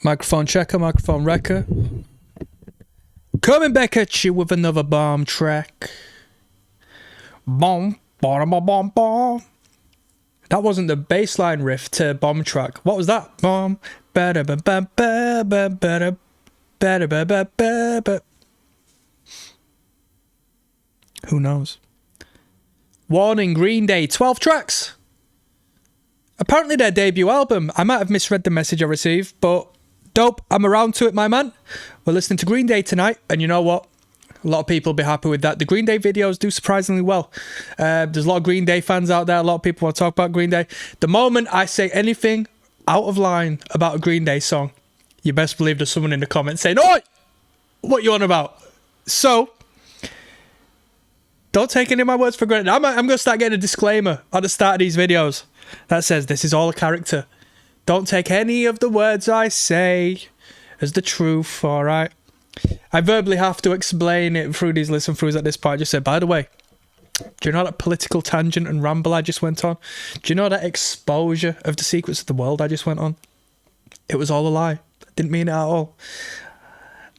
Microphone checker, microphone wrecker. Coming back at you with another bomb track. Bomb, bomb, bomb, bomb, bomb. That wasn't the bassline riff to bomb track. What was that? Bomb. Who knows? Warning, Green Day, 12 tracks. Apparently their debut album. I might have misread the message I received, but dope. I'm around to it, my man. We're listening to Green Day tonight, and you know what? A lot of people will be happy with that. The Green Day videos do surprisingly well. There's a lot of Green Day fans out there. A lot of people want to talk about Green Day. The moment I say anything out of line about a Green Day song, you best believe there's someone in the comments saying, "Oi! What you on about?" So, don't take any of my words for granted. I'm going to start getting a disclaimer at the start of these videos that says this is all a character. Don't take any of the words I say as the truth, all right? I verbally have to explain it through these listen throughs at this point. I just said, by the way, do you know that political tangent and ramble I just went on? Do you know that exposure of the secrets of the world I just went on? It was all a lie. I didn't mean it at all.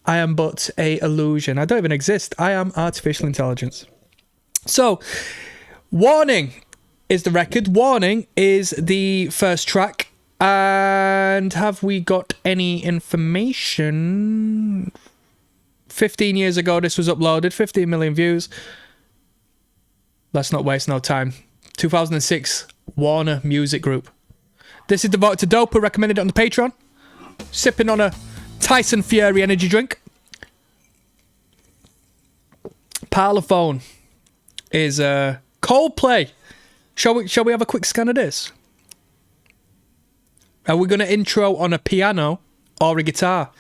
I am but a illusion. I don't even exist. I am artificial intelligence. So, Warning is the record. Warning is the first track. And have we got any information? 15 years ago this was uploaded, 15 million views. Let's not waste no time. 2006, Warner Music Group. This is devoted to Doper, recommended it on the Patreon. Sipping on a Tyson Fury energy drink. Parlophone is Coldplay. Shall we have a quick scan of this? Are we going to intro on a piano or a guitar?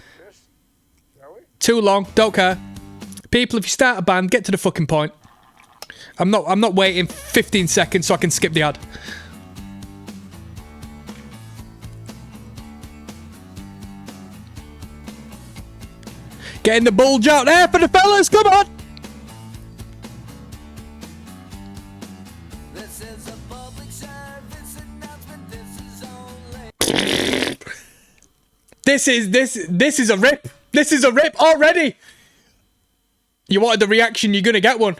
Too long, don't care. People, if you start a band, get to the fucking point. I'm not waiting 15 seconds so I can skip the ad. Getting the bulge out there for the fellas, come on! This is a public service announcement. This is a rip. This is a rip already. You wanted the reaction, you're gonna get one.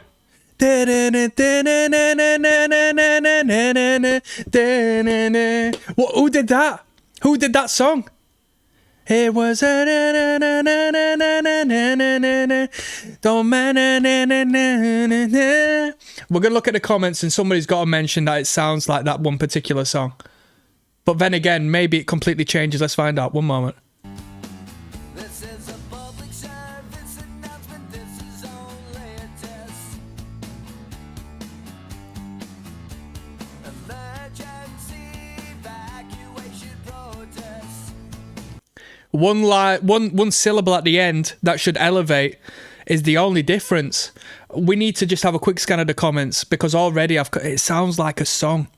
What? Who did that? Who did that song? It was don't We're gonna look at the comments and somebody's got to mention that it sounds like that one particular song. But then again, maybe it completely changes. Let's find out. One moment. This is a public service announcement. This is only a test. Emergency evacuation protest. One syllable at the end that should elevate is the only difference. We need to just have a quick scan of the comments because already it sounds like a song.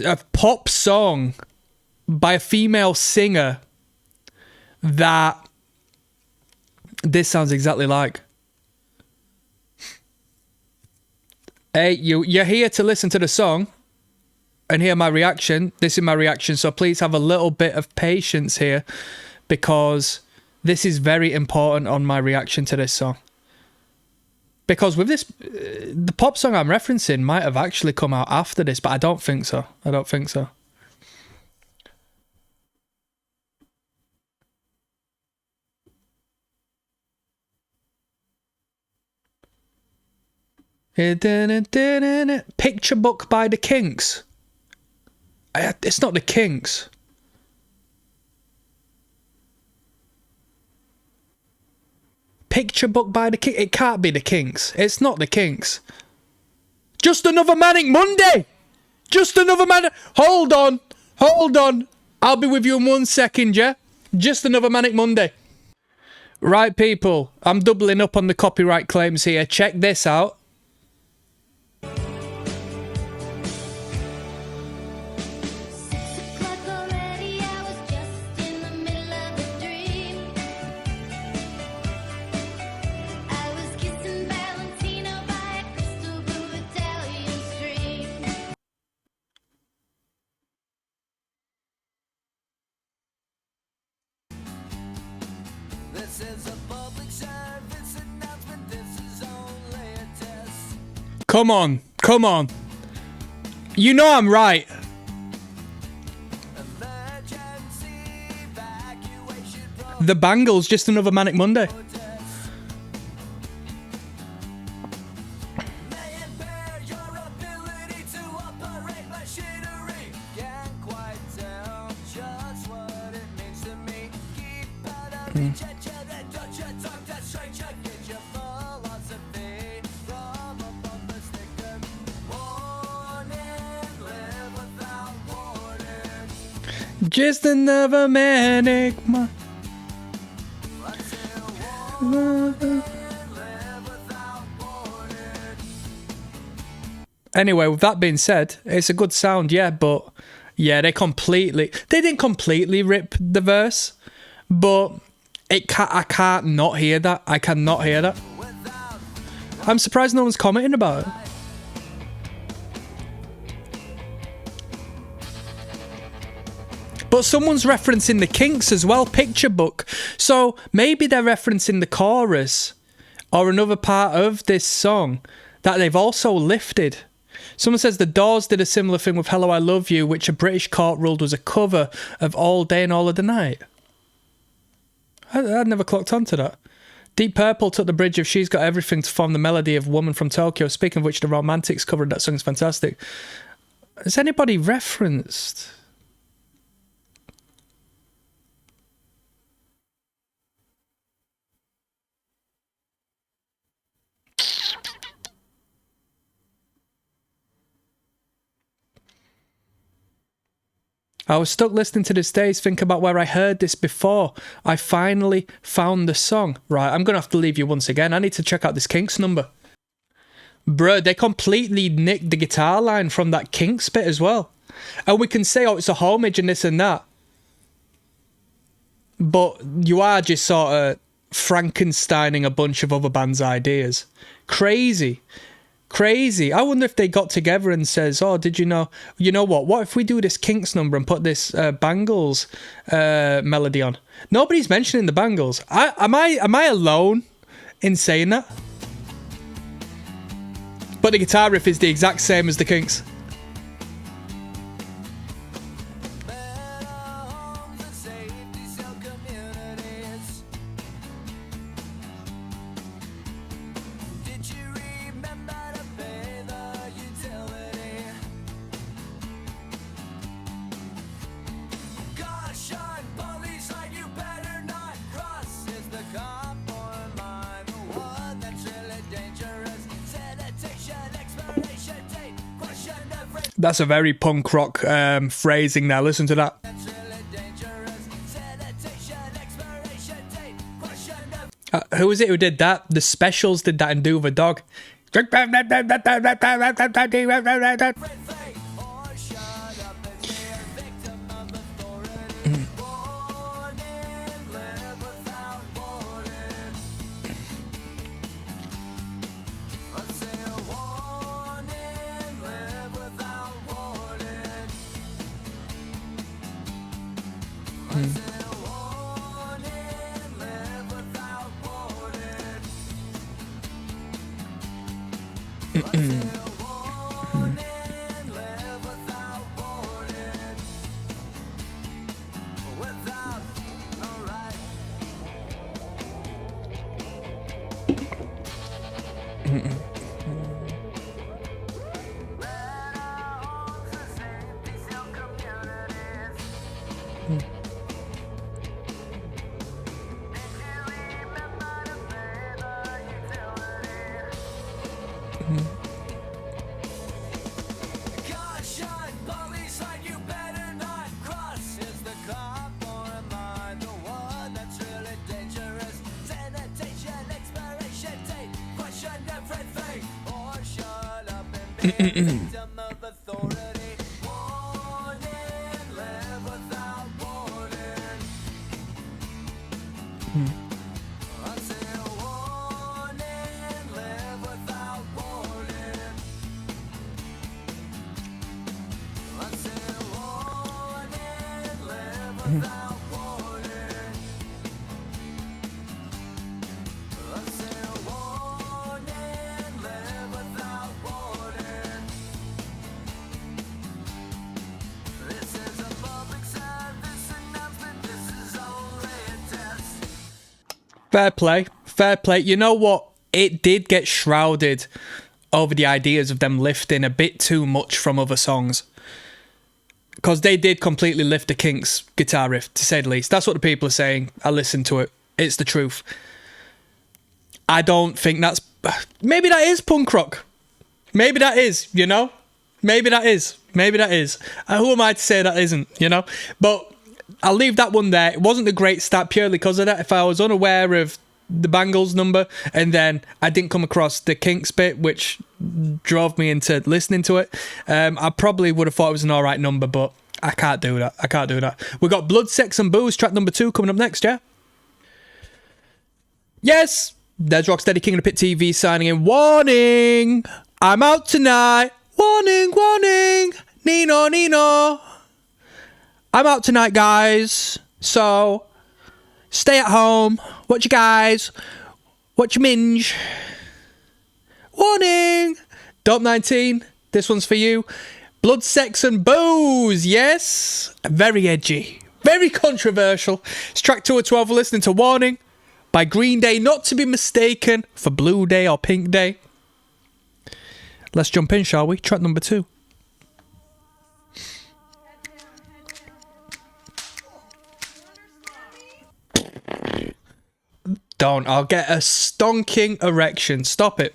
A pop song by a female singer that this sounds exactly like. Hey, you're here to listen to the song and hear my reaction. This is my reaction, so please have a little bit of patience here because this is very important on my reaction to this song. Because with this, the pop song I'm referencing might have actually come out after this, but I don't think so. I don't think so. Picture Book by the Kinks. It's not the Kinks. Picture Book by the Kinks. It can't be the Kinks. It's not the Kinks. Just Another Manic Monday. Just Another Manic... Hold on. Hold on. I'll be with you in 1 second, yeah? Just Another Manic Monday. Right, people. I'm doubling up on the copyright claims here. Check this out. Come on. Come on. You know I'm right. The Bangles, Just Another Manic Monday. Just another manic month. Anyway, with that being said, it's a good sound, yeah, but yeah, they didn't completely rip the verse, but I can't not hear that. I cannot hear that. I'm surprised no one's commenting about it. But someone's referencing the Kinks as well, Picture Book. So maybe they're referencing the chorus or another part of this song that they've also lifted. Someone says the Doors did a similar thing with Hello I Love You, which a British court ruled was a cover of All Day and All of the Night. I'd never clocked onto that. Deep Purple took the bridge of She's Got Everything to form the melody of Woman from Tokyo. Speaking of which, the Romantics covered that song is fantastic. Has anybody referenced... I was stuck listening to this days, think about where I heard this before. I finally found the song. Right, I'm going to have to leave you once again. I need to check out this Kinks number. Bruh, they completely nicked the guitar line from that Kinks bit as well. And we can say, oh, it's a homage and this and that. But you are just sort of Frankensteining a bunch of other bands' ideas. Crazy. Crazy. I wonder if they got together and says, oh, did you know what if we do this Kinks number and put this Bangles melody on? Nobody's mentioning the Bangles. Am I alone in saying that? But the guitar riff is the exact same as the Kinks. That's a very punk rock phrasing now. Listen to that. Who was it who did that? The Specials did that in Do With a Dog. Fair play. Fair play. You know what? It did get shrouded over the ideas of them lifting a bit too much from other songs. Because they did completely lift the Kinks guitar riff, to say the least. That's what the people are saying. I listened to it. It's the truth. I don't think that's... Maybe that is punk rock. Maybe that is, you know? Maybe that is. Maybe that is. Who am I to say that isn't, you know? But I'll leave that one there. It wasn't a great start purely because of that. If I was unaware of the Bangles number and then I didn't come across the Kinks bit, which drove me into listening to it, I probably would have thought it was an alright number, but I can't do that. I can't do that. We've got Blood, Sex and Booze, track number 2, coming up next, yeah? Yes! There's Rocksteady, King of the Pit TV signing in. Warning! I'm out tonight. Warning, warning. Nino, Nino. I'm out tonight, guys. So, stay at home. Watch you guys. Watch your minge. Warning. Dope 19. This one's for you. Blood, Sex and Booze. Yes. Very edgy. Very controversial. It's track 2 of 12. We're listening to Warning by Green Day, not to be mistaken for Blue Day or Pink Day. Let's jump in, shall we? Track number 2. Don't. I'll get a stonking erection. Stop it.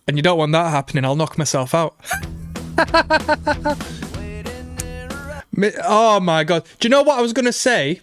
And you don't want that happening. I'll knock myself out. Oh my god. Do you know what I was going to say?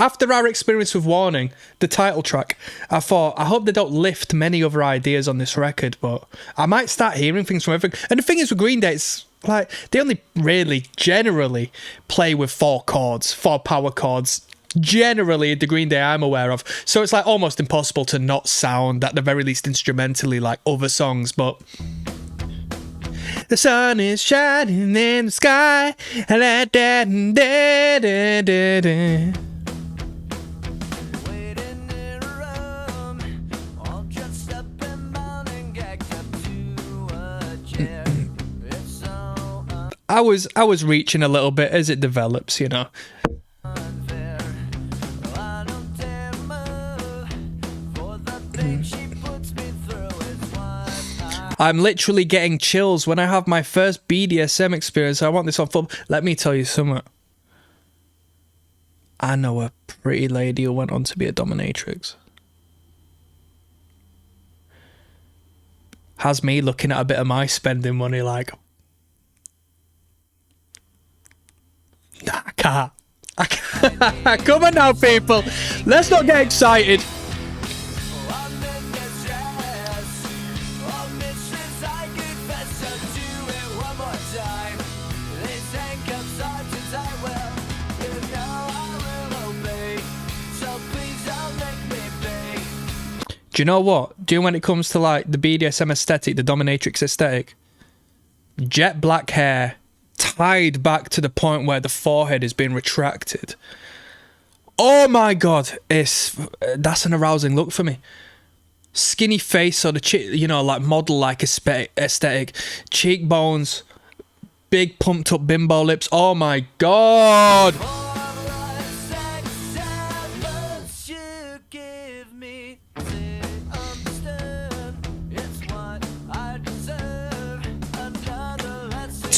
After our experience with Warning, the title track, I thought, I hope they don't lift many other ideas on this record, but I might start hearing things from everything. And the thing is with Green Day, it's like, they only really, generally play with 4 chords, 4 power chords, generally the Green Day I'm aware of. So it's like almost impossible to not sound, at the very least instrumentally, like other songs, but... The sun is shining in the sky. I was reaching a little bit as it develops, you know. I'm literally getting chills when I have my first BDSM experience. I want this on film. Let me tell you something. I know a pretty lady who went on to be a dominatrix. Has me looking at a bit of my spending money like... Nah, I can't. Come on now, people. Let's not get excited. Do you know what? Do you know when it comes to like the BDSM aesthetic, the dominatrix aesthetic? Jet black hair, tied back to the point where the forehead is being retracted. Oh my god, that's an arousing look for me. Skinny face or the like model-like aesthetic, cheekbones, big pumped-up bimbo lips. Oh my god.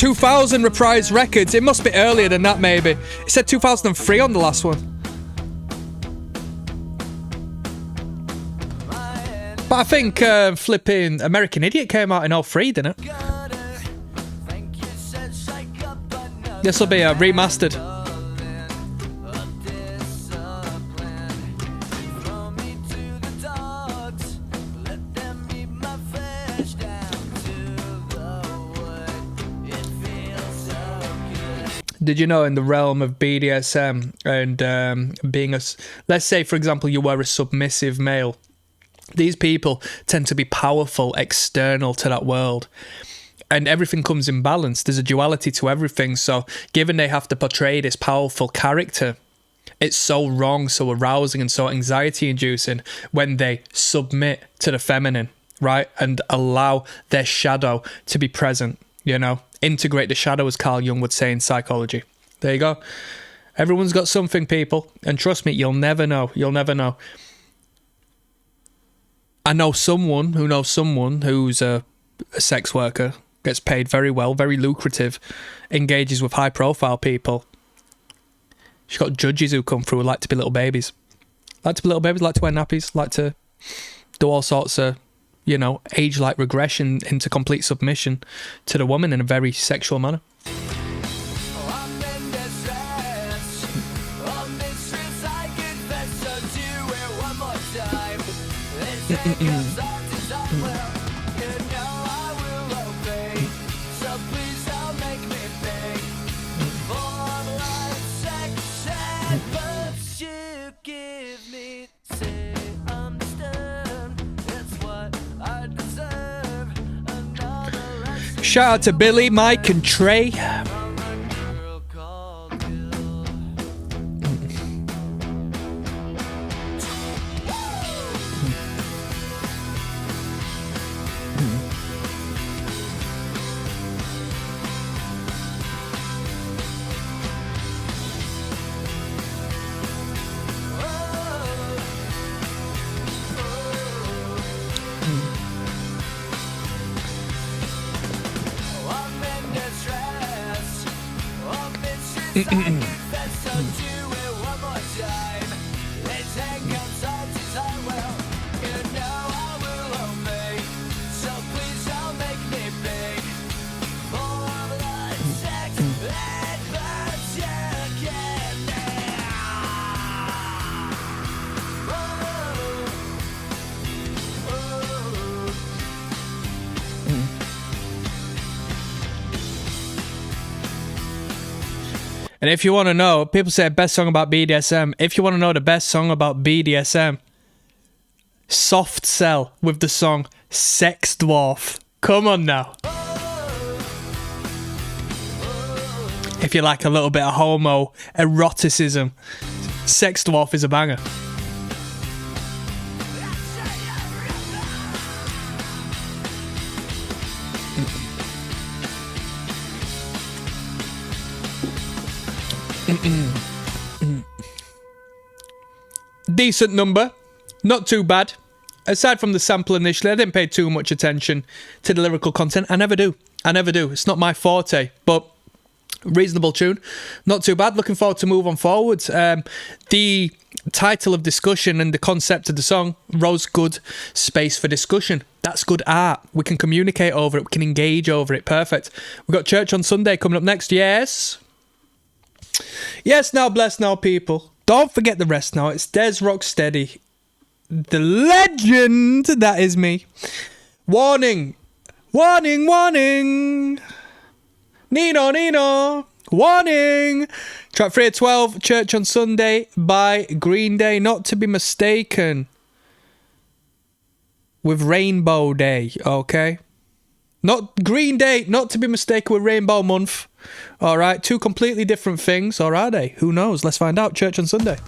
...2000 Reprise Records. It must be earlier than that, maybe. It said 2003 on the last one. But I think flipping American Idiot came out in 2003, didn't it? This will be remastered. 'Did you know in the realm of BDSM and being a... Let's say, for example, you were a submissive male. These people tend to be powerful external to that world. And everything comes in balance. There's a duality to everything. So given they have to portray this powerful character, it's so wrong, so arousing and so anxiety-inducing when they submit to the feminine, right? And allow their shadow to be present, you know? Integrate the shadow, as Carl Jung would say in psychology. There you go. Everyone's got something, people. And trust me, you'll never know. You'll never know. I know someone who knows someone who's a sex worker, gets paid very well, very lucrative, engages with high-profile people. She's got judges who come through who like to be little babies. Like to be little babies, like to wear nappies, like to do all sorts of, you know, age-like regression into complete submission to the woman in a very sexual manner. Shout out to Billy, Mike and Trey. And if you want to know, people say best song about BDSM. If you want to know the best song about BDSM, Soft Cell with the song Sex Dwarf. Come on now. If you like a little bit of homo eroticism, Sex Dwarf is a banger. Decent number, not too bad. Aside from the sample initially, I didn't pay too much attention to the lyrical content. I never do. It's not my forte, but reasonable tune. Not too bad. Looking forward to move on forwards. The title of discussion and the concept of the song, Rose Good Space for Discussion. That's good art. We can communicate over it. We can engage over it. Perfect. We've got church on Sunday coming up next. Yes. Yes, now bless now, people. Don't forget the rest now. It's Des Rocksteady, the legend that is me. Warning. Warning, warning. Nino, Nino. Warning. Track 3 of 12, Church on Sunday by Green Day, not to be mistaken with Rainbow Day, okay? Not Green Day, not to be mistaken with Rainbow Month. All right, two completely different things, or are they? Who knows? Let's find out. Church on Sunday.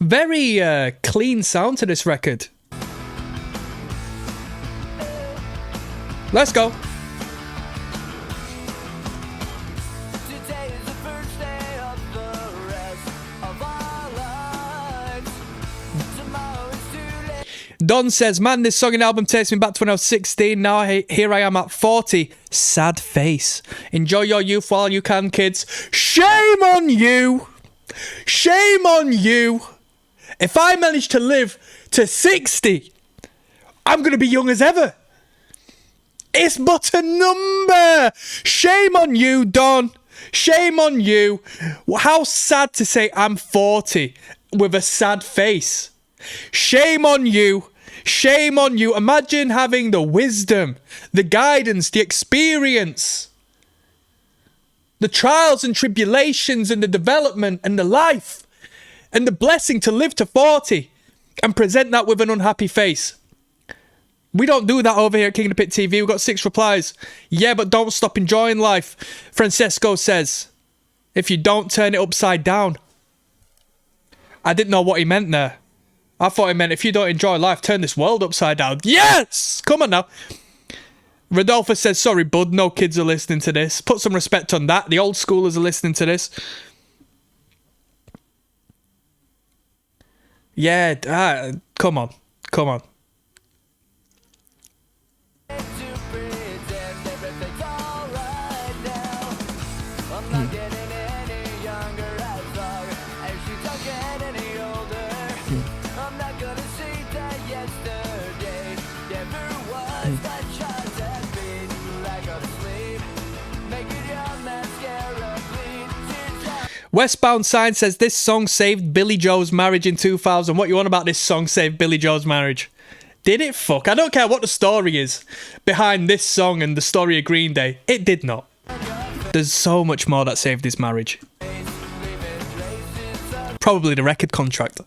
Very clean sound to this record. Let's go. Don says, man, this song and album takes me back to when I was 16. Now here I am at 40. Sad face. Enjoy your youth while you can, kids. Shame on you. Shame on you. If I manage to live to 60, I'm going to be young as ever. It's but a number. Shame on you, Don. Shame on you. How sad to say I'm 40 with a sad face. Shame on you. Shame on you. Imagine having the wisdom, the guidance, the experience, the trials and tribulations and the development and the life and the blessing to live to 40 and present that with an unhappy face. We don't do that over here at King of the Pit TV. We've got 6 replies. Yeah, but don't stop enjoying life. Francesco says, if you don't turn it upside down. I didn't know what he meant there. I thought he meant if you don't enjoy life, turn this world upside down. Yes! Come on now. Rodolfo says, sorry, bud, no kids are listening to this. Put some respect on that. The old schoolers are listening to this. Yeah, come on. Come on. Westbound Sign says this song saved Billy Joe's marriage in 2000. What you on about this song saved Billy Joe's marriage? Did it? Fuck. I don't care what the story is behind this song and the story of Green Day. It did not. There's so much more that saved his marriage. Probably the record contract.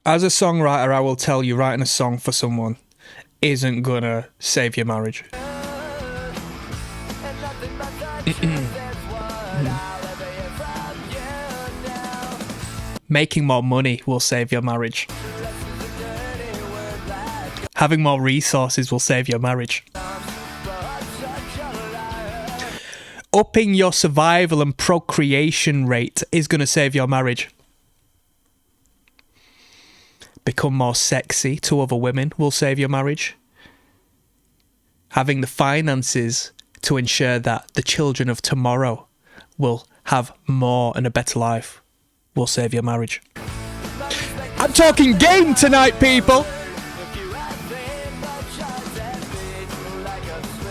As a songwriter, I will tell you, writing a song for someone isn't gonna save your marriage. Making more money will save your marriage. Having more resources will save your marriage. Upping your survival and procreation rate is gonna save your marriage. Become more sexy to other women will save your marriage. Having the finances to ensure that the children of tomorrow will have more and a better life will save your marriage. I'm talking game tonight, people!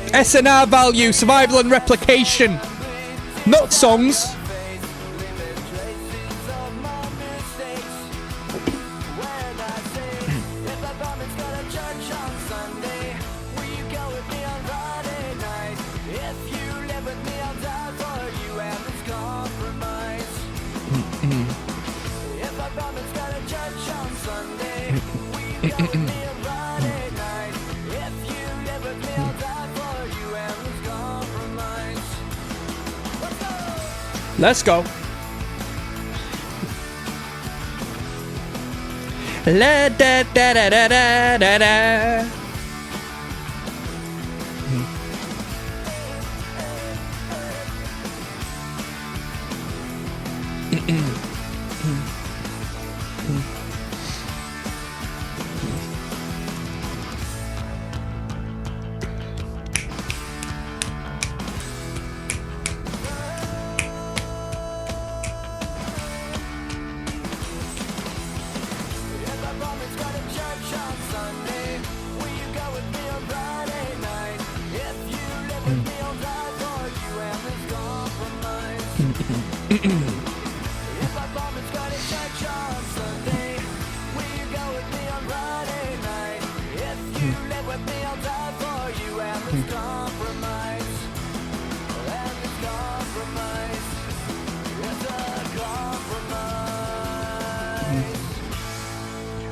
SNR value, survival and replication. Not songs. Let's go. La da da da da da da da.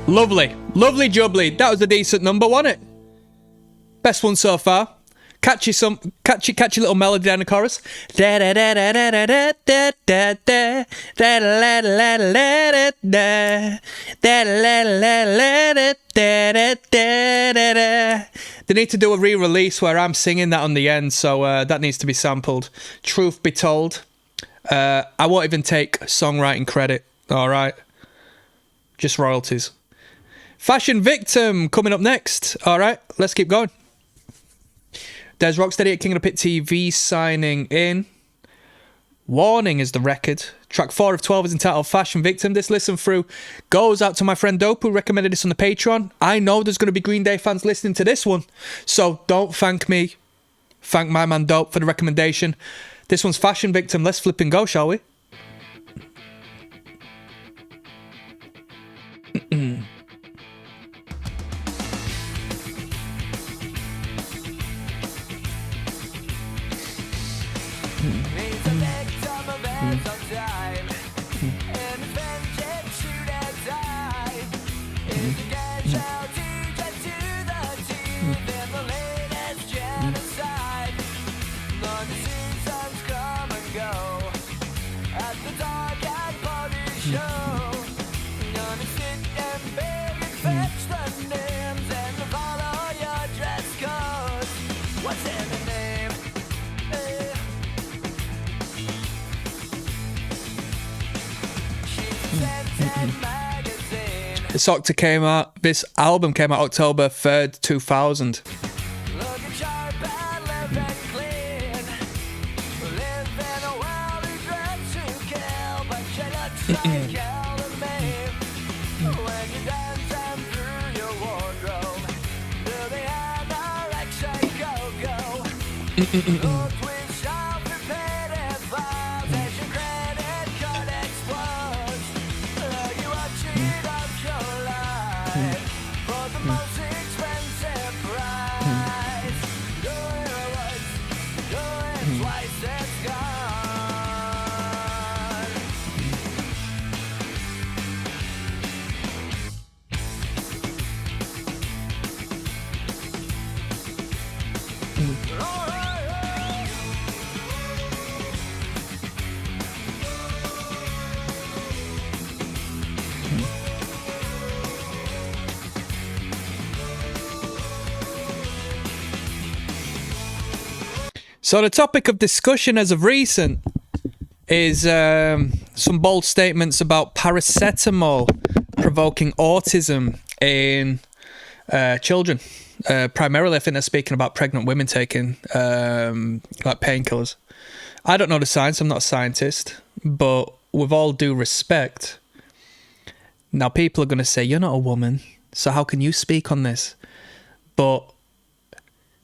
Lovely, lovely jubbly. That was a decent number, wasn't it? Best one so far. Catchy little melody down the chorus. Da da da da da da da da da da da da da da da da. They need to do a re-release where I'm singing that on the end, so that needs to be sampled. Truth be told, I won't even take songwriting credit. All right, just royalties. Fashion Victim coming up next. All right, let's keep going. There's Rocksteady at King of the Pit TV signing in. Warning is the record. Track 4 of 12 is entitled Fashion Victim. This listen through goes out to my friend Dope, who recommended this on the Patreon. I know there's going to be Green Day fans listening to this one, so don't thank me. Thank my man Dope for the recommendation. This one's Fashion Victim. Let's flip and go, shall we? This album came out October 3rd, 2000. So the topic of discussion as of recent is some bold statements about paracetamol provoking autism in children. Primarily, I think they're speaking about pregnant women taking like painkillers. I don't know the science, I'm not a scientist, but with all due respect, now people are going to say, you're not a woman, so how can you speak on this? But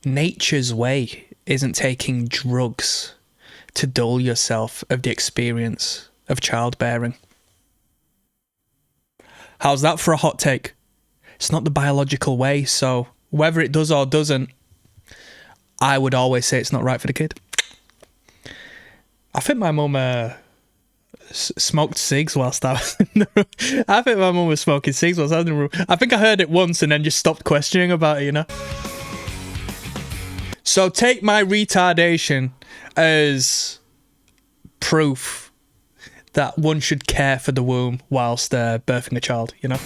nature's way isn't taking drugs to dull yourself of the experience of childbearing. How's that for a hot take? It's not the biological way, so whether it does or doesn't, I would always say it's not right for the kid. I think my mum smoked cigs whilst I was in the room. I think my mum was smoking cigs whilst I was in the room. I think I heard it once and then just stopped questioning about it, you know? So take my retardation as proof that one should care for the womb whilst birthing a child, you know?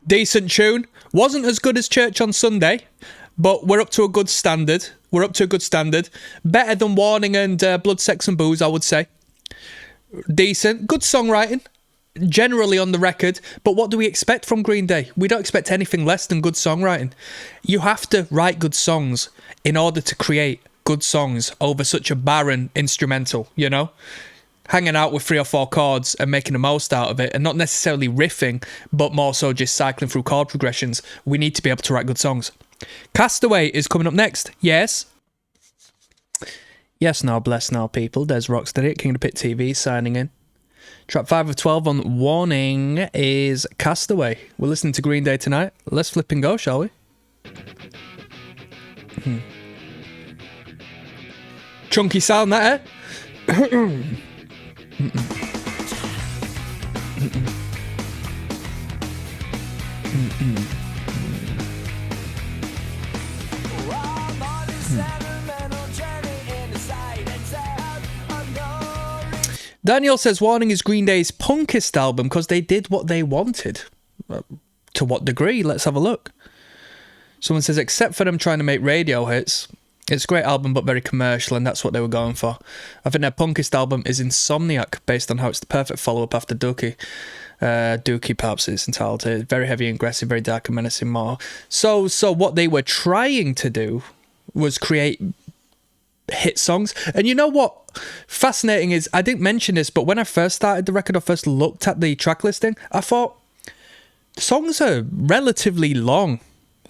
Decent tune. Wasn't as good as Church on Sunday, but we're up to a good standard. Better than Warning and Blood, Sex and Booze, I would say. Decent. Good songwriting. Generally on the record. But what do we expect from Green Day? We don't expect anything less than good songwriting. You have to write good songs in order to create good songs over such a barren instrumental, you know? Hanging out with 3 or 4 chords and making the most out of it, and not necessarily riffing, but more so just cycling through chord progressions. We need to be able to write good songs. Castaway is coming up next. Yes, now, bless now, people. There's ROCKSTEADY at King of the Pit TV signing in. Track 5 of 12 on Warning is Castaway. We're listening to Green Day tonight. Let's flip and go, shall we? Chunky sound, that, eh? Daniel says Warning is Green Day's punkest album because they did what they wanted. To what degree? Let's have a look. Someone says, except for them trying to make radio hits, it's a great album but very commercial, and that's what they were going for. I think their punkest album is Insomniac, based on how it's the perfect follow-up after Dookie. Dookie, perhaps it's entitled to. Very heavy and aggressive, very dark and menacing more. So what they were trying to do was create hit songs. And you know what? Fascinating is, I didn't mention this, but when I first started the record, or first looked at the track listing, I thought the songs are relatively long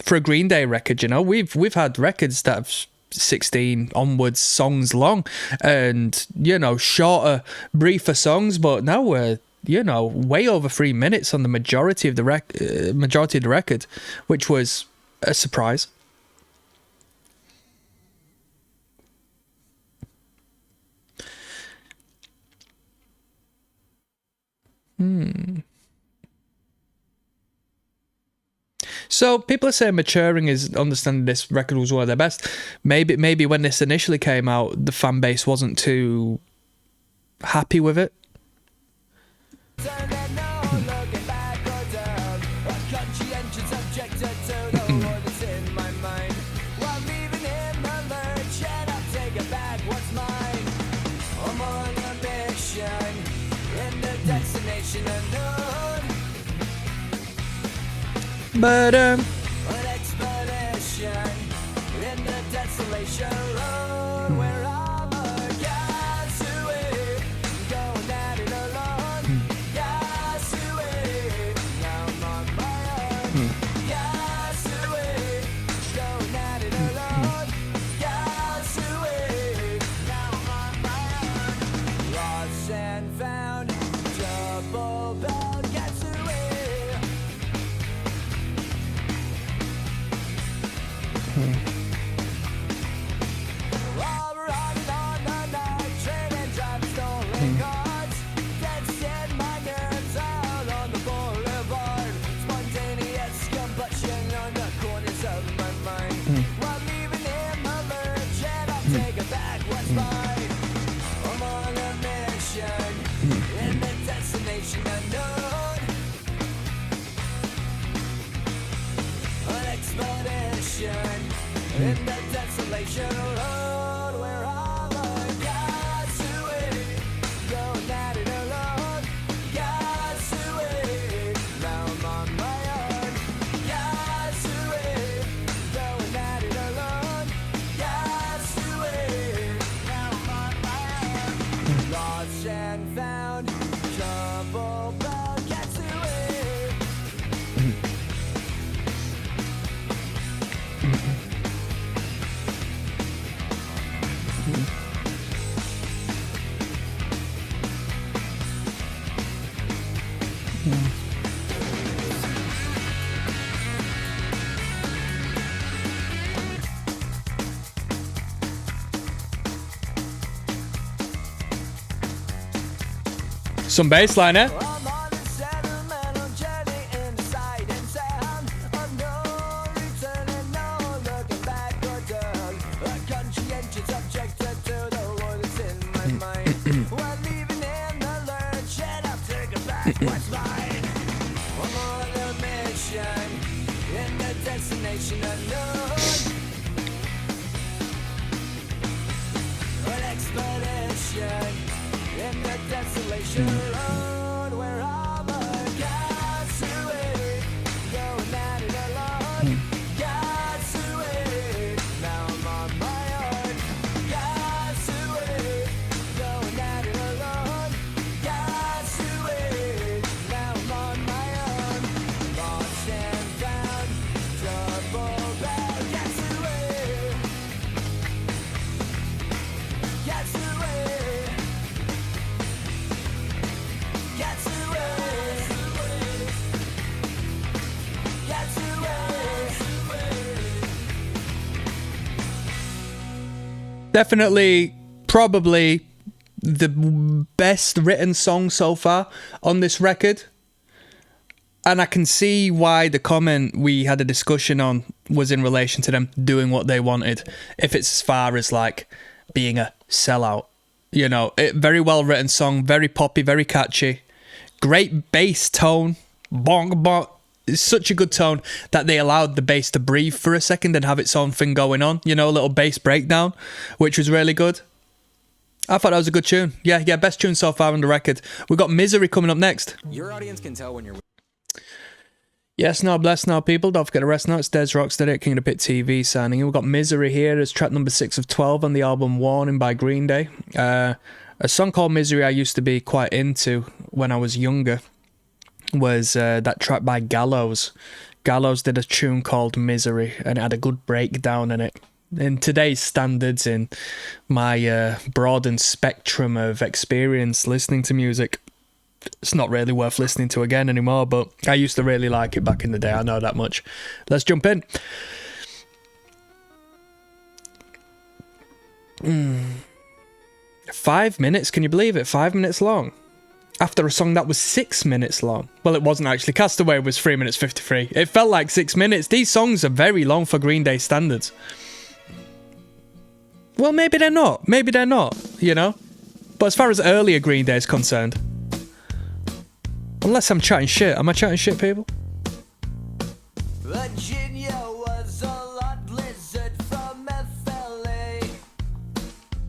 for a Green Day record. You know, we've had records that have 16 onwards songs long, and you know, shorter, briefer songs. But now we're, you know, way over 3 minutes on the majority of the record, which was a surprise. So people are saying maturing is understanding this record was one of their best. Maybe when this initially came out, the fan base wasn't too happy with it. But an expedition in the desolation road where I'm a castaway, going at it alone. Castaway, now I'm on my own. Castaway, going at it alone. Castaway, now I'm on my own. Lost and found, double bound, castaway. In the desolation road where I'm a castaway, going at it alone. Castaway, now I'm on my own. Castaway, going at it alone. Castaway, now I'm on my own. Lost and found, trouble bound, castaway. Some bass line, eh? In the desolation road where I'm a castaway, going at it alone. Castaway, now I'm on my own. Castaway, going at it alone. Castaway, now I'm on my own. Lost and found, double bound. Castaway, castaway. Definitely, probably the best written song so far on this record. And I can see why the comment we had a discussion on was in relation to them doing what they wanted. If it's as far as like being a sellout. You know, very well written song, very poppy, very catchy. Great bass tone. Bonk, bonk. It's such a good tone that they allowed the bass to breathe for a second and have its own thing going on. You know, a little bass breakdown, which was really good. I thought that was a good tune. Yeah, best tune so far on the record. We've got Misery coming up next. Your audience can tell when you're... Yes, no, bless now, people. Don't forget to rest now. It's Des Rocksteady at King of the Pit TV signing in. We've got Misery here as track number 6 of 12 on the album Warning by Green Day. A song called Misery I used to be quite into when I was younger was that track by Gallows. Gallows did a tune called Misery and it had a good breakdown in it. In today's standards, in my broadened spectrum of experience listening to music, it's not really worth listening to again anymore, but I used to really like it back in the day, I know that much. Let's jump in. 5 minutes, can you believe it? 5 minutes long. After a song that was 6 minutes long. Well, it wasn't actually. Castaway was 3 minutes 53. It felt like 6 minutes. These songs are very long for Green Day standards. Well, maybe they're not. Maybe they're not, you know? But as far as earlier Green Day is concerned, unless I'm chatting shit. Am I chatting shit, people? Virginia was a lot lizard from FLA.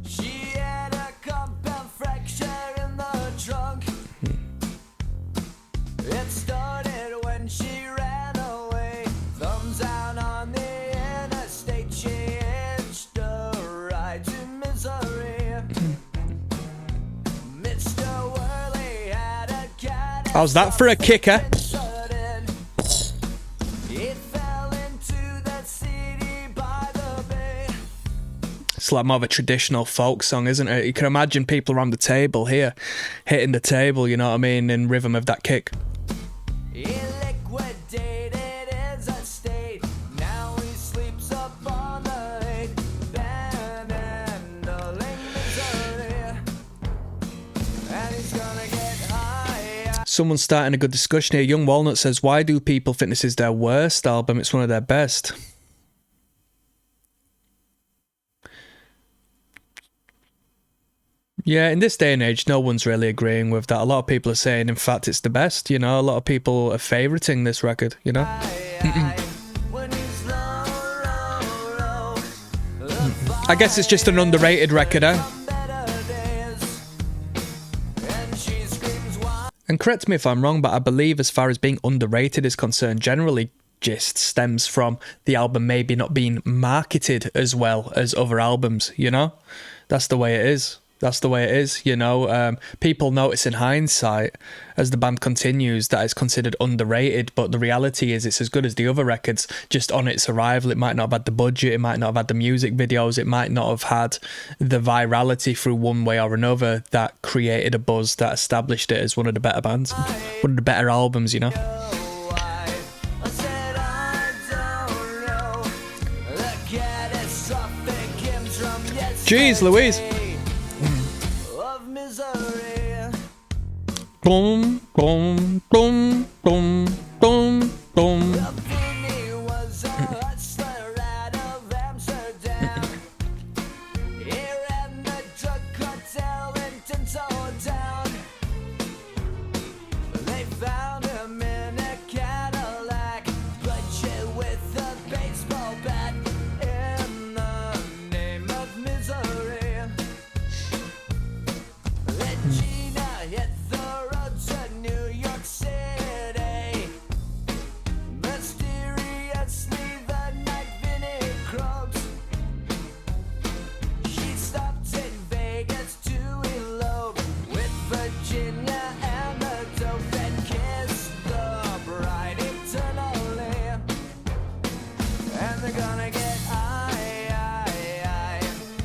She had a compound fracture in the trunk. It started when she ran away. Thumbs out on the interstate. She hitched a ride to Missouri. Mr. Worley had a cat. How's that for a kicker? It's like more of a traditional folk song, isn't it? You can imagine people around the table here hitting the table, you know what I mean, in rhythm of that kick. He liquidated his estate. Now he sleeps up on the lake, handling Missouri. And he's gonna get high. Someone's starting a good discussion here. Young Walnut says, why do people think this is their worst album? It's one of their best. Yeah, in this day and age, no one's really agreeing with that. A lot of people are saying, in fact, it's the best, you know? A lot of people are favoriting this record, you know? I guess it's just an underrated record, eh? And correct me if I'm wrong, but I believe as far as being underrated is concerned, generally just stems from the album maybe not being marketed as well as other albums, you know? That's the way it is. That's the way it is, you know. People notice in hindsight, as the band continues, that it's considered underrated, but the reality is it's as good as the other records. Just on its arrival, it might not have had the budget, it might not have had the music videos, it might not have had the virality through one way or another that created a buzz that established it as one of the better bands, one of the better albums, you know. Jeez Louise. Boom, boom, boom, boom, boom, boom. Was a hustler out of Amsterdam. He ran the drug cartel in Tinseltown. They found him in a Cadillac, budget with a baseball bat, in the name of misery. Regina hit the road to New York City. Mysteriously the night Vinny croaks. She stopped in Vegas to elope with Virginia and the dope and kissed the bride eternally. And they're gonna get high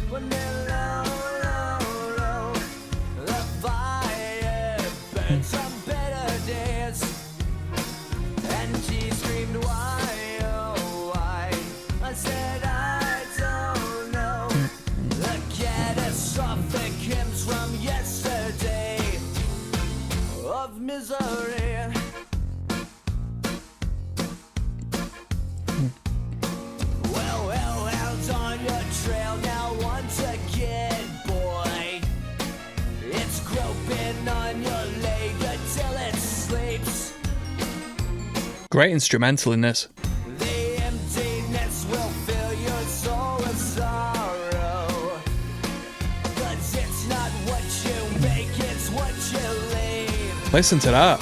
when they're low. The fire burns on better days. And she screamed, why, oh why? I said, I don't know. The catastrophic hymns from yesterday of misery. Well, hell's on your trail now once again, boy. It's groping on your leg until it sleeps. Great instrumental in this. The emptiness will fill your soul with sorrow. 'Cause it's not what you make, it's what you leave. Listen to that.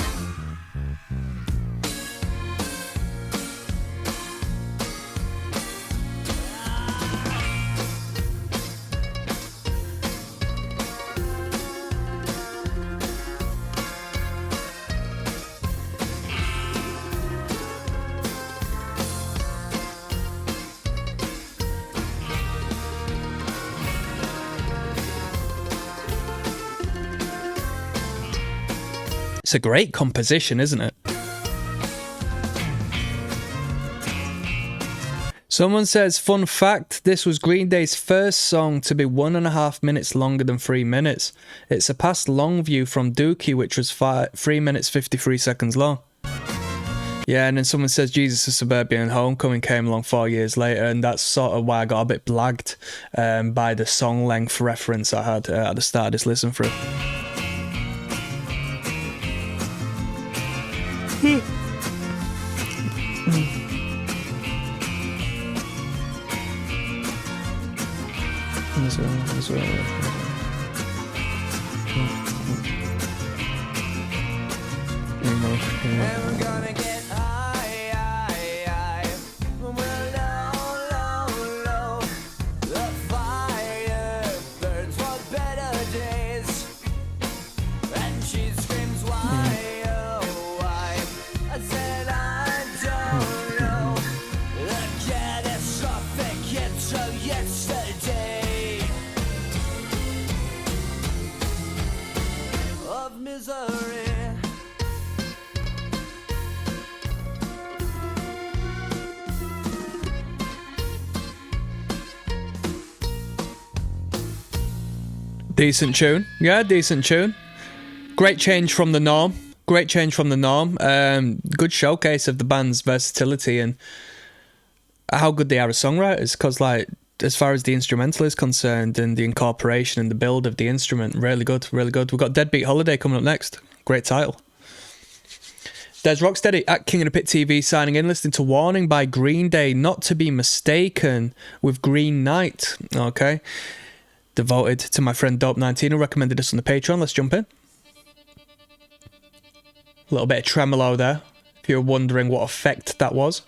It's a great composition, isn't it? Someone says, fun fact, this was Green Day's first song to be 1.5 minutes longer than 3 minutes. It surpassed Longview from Dookie, which was 3 minutes 53 seconds long. Yeah, and then someone says Jesus of Suburbia and Homecoming came along 4 years later, and that's sort of why I got a bit blagged by the song length reference I had at the start of this listen through. And we're gonna get high. We're low. The fire burns for better days. And she screams, why, oh, why? I said, I don't know. The catastrophic hits of yesterday. Of misery. Decent tune. Yeah, decent tune. Great change from the norm. Good showcase of the band's versatility and how good they are as songwriters. Because, like, as far as the instrumental is concerned and the incorporation and the build of the instrument, really good. We've got Deadbeat Holiday coming up next. Great title. There's Rocksteady at King of the Pit TV signing in, listening to Warning by Green Day, not to be mistaken with Green Knight. Okay. Devoted to my friend Dope19 who recommended this on the Patreon. Let's jump in. A little bit of tremolo there, if you're wondering what effect that was.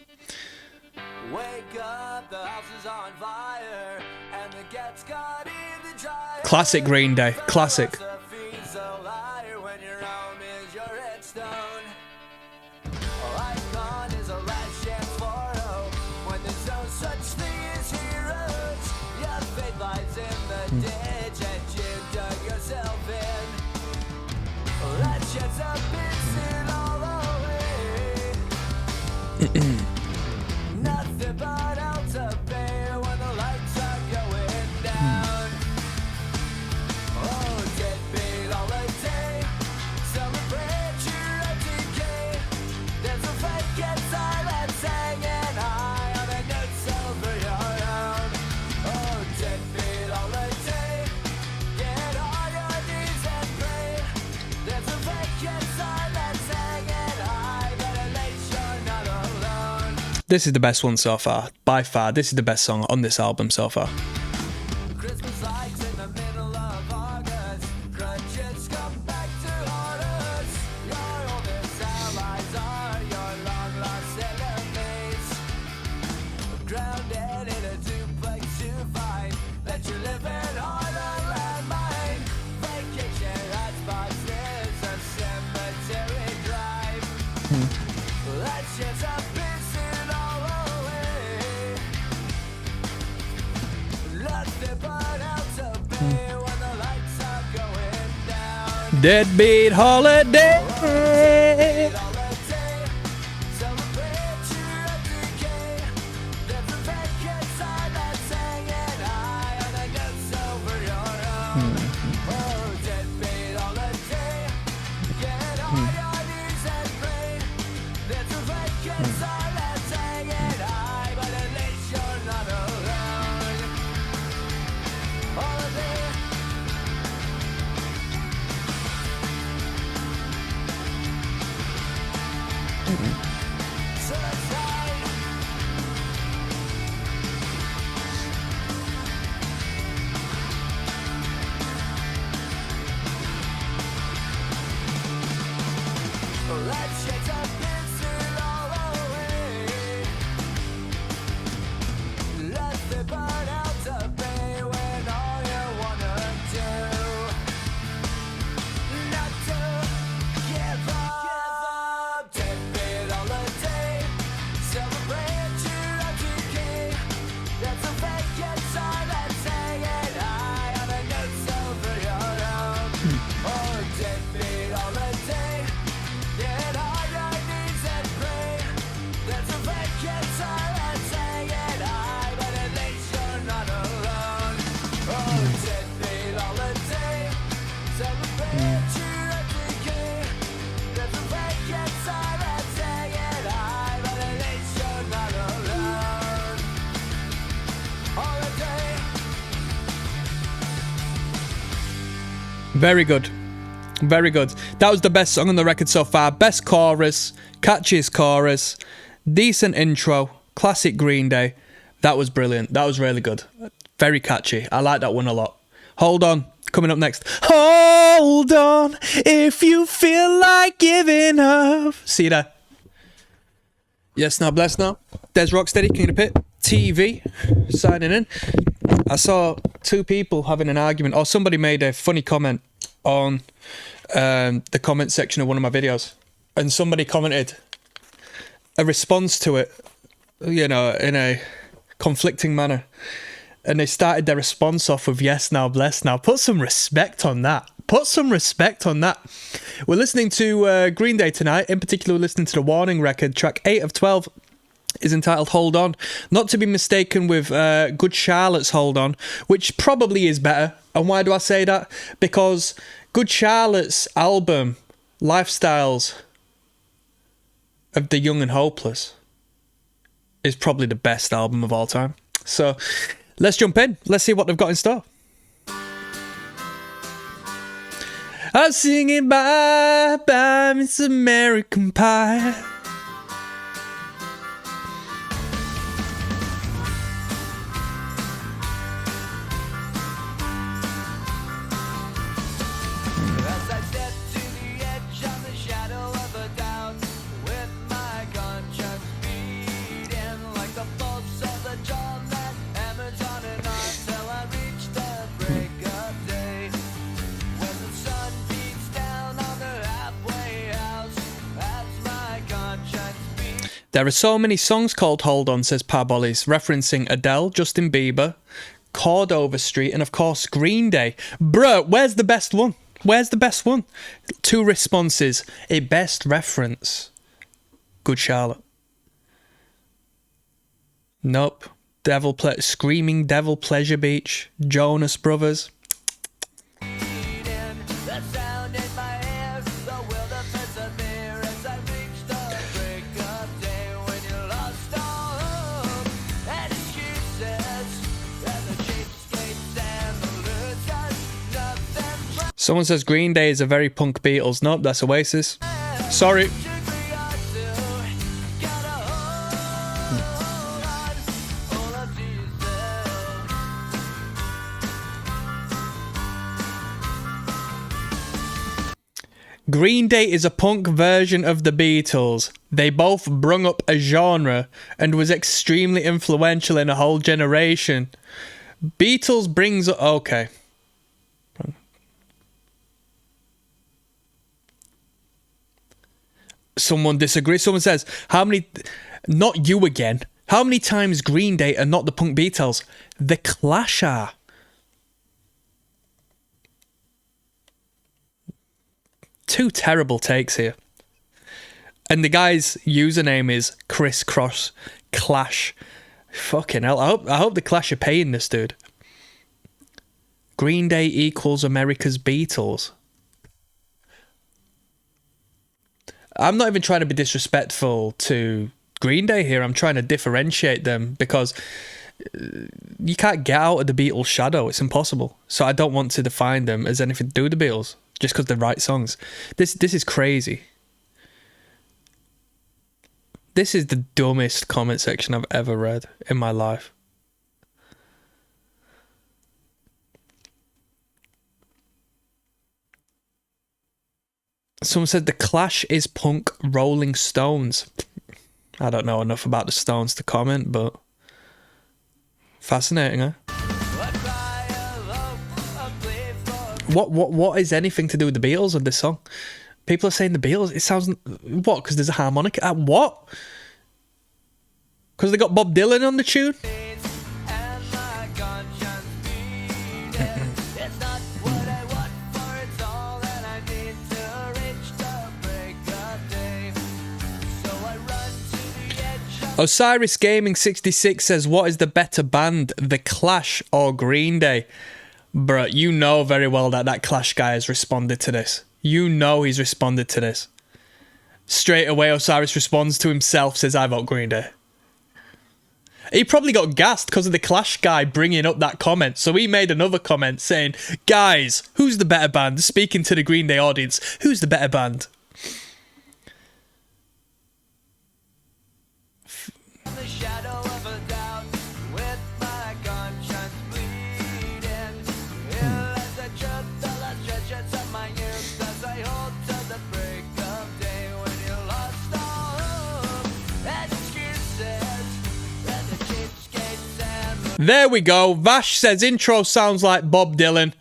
Wake up, the house is on fire, and the cat's got in the dryer. Classic Green Day, classic. Nothing but out to pay when the lights are going down. Oh, deadbeat holiday, celebrate your decay. There's a fake and silence hanging high on the notes over your own. Oh, deadbeat holiday, get on your knees and pray. There's a fake and silence hanging high, but at least you're not alone. This is the best one so far. By far, this is the best song on this album so far. Christmas lights in the middle of August. Grudges come back to haunt us. Your oldest allies are your long lost enemies. Grounded in a duplex you find that you're living on a landmine. Vacation hotspots is a cemetery drive. That's just a pissing all away. Nothing but out to pay when the lights are going down. Deadbeat Holiday. Holiday, celebrate your decay. There's a vacant silence hanging high on the notes over your own. Oh, deadbeat holiday, get on your knees and pray. There's a vacant silence hanging high, but at least you're not alone. Holiday. Suicide. Very good. Very good. That was the best song on the record so far. Best chorus, catchiest chorus, decent intro, classic Green Day. That was brilliant. That was really good. Very catchy. I like that one a lot. Hold On. Coming up next. Hold on if you feel like giving up. See you there. Yes, now, bless now. There's Rocksteady, King of the Pit, TV, signing in. I saw two people having an argument, or somebody made a funny comment on the comment section of one of my videos. And somebody commented a response to it, you know, in a conflicting manner. And they started their response off with yes, now, bless now. Put some respect on that. Put some respect on that. We're listening to Green Day tonight. In particular, we're listening to the Warning record. Track 8 of 12 is entitled Hold On. Not to be mistaken with Good Charlotte's Hold On, which probably is better. And why do I say that? Because Good Charlotte's album, Lifestyles of the Young and Hopeless, is probably the best album of all time. So let's jump in. Let's see what they've got in store. I'm singing bye bye Miss American Pie. As I step to the edge on the shadow of a doubt, with my conscience beating like the pulse of the drum that hammers on and on till I reach the break of day. When the sun beats down on the halfway house, as my conscience beats. There are so many songs called Hold On, says Parbolis, referencing Adele, Justin Bieber, Cordova Street, and of course Green Day. Bruh, where's the best one? Where's the best one? Two responses. A best reference. Good Charlotte. Nope. Screaming Devil Pleasure Beach. Jonas Brothers. The sound in my ears, the will to persevere as I reach the break of day. When you're lost all hope and excuses, and the cheapskates and the losers, nothing Someone says Green Day is a very punk Beatles. Nope, that's Oasis. Sorry. Green Day is a punk version of the Beatles. They both brung up a genre and was extremely influential in a whole generation. Beatles brings up... Okay. Someone disagrees. Someone says, how many... Not you again. How many times Green Day are not the punk Beatles? The Clash are. Two terrible takes here. And the guy's username is Chris Cross Clash. Fucking hell. I hope the Clash are paying this dude. Green Day equals America's Beatles. I'm not even trying to be disrespectful to Green Day here. I'm trying to differentiate them because you can't get out of the Beatles' shadow. It's impossible. So I don't want to define them as anything to do with the Beatles just because they write songs. This is crazy. This is the dumbest comment section I've ever read in my life. Someone said the Clash is punk Rolling Stones. I don't know enough about the Stones to comment, but fascinating, huh? What is anything to do with the Beatles and this song? People are saying the Beatles. It sounds... What? Because there's a harmonica? What? Because they got Bob Dylan on the tune? Osiris Gaming 66 says, what is the better band, The Clash or Green Day? Bruh, you know very well that Clash guy has responded to this. You know he's responded to this. Straight away, Osiris responds to himself, says, I vote Green Day. He probably got gassed because of the Clash guy bringing up that comment. So he made another comment saying, guys, who's the better band? Speaking to the Green Day audience, who's the better band? The shadow of a doubt, with my conscience bleeding. Ill as the truth, the last treasures of my youth, as I hold to the break of day when you lost all hope. And excuses, and the cheapskates and There we go. Vash says intro sounds like Bob Dylan.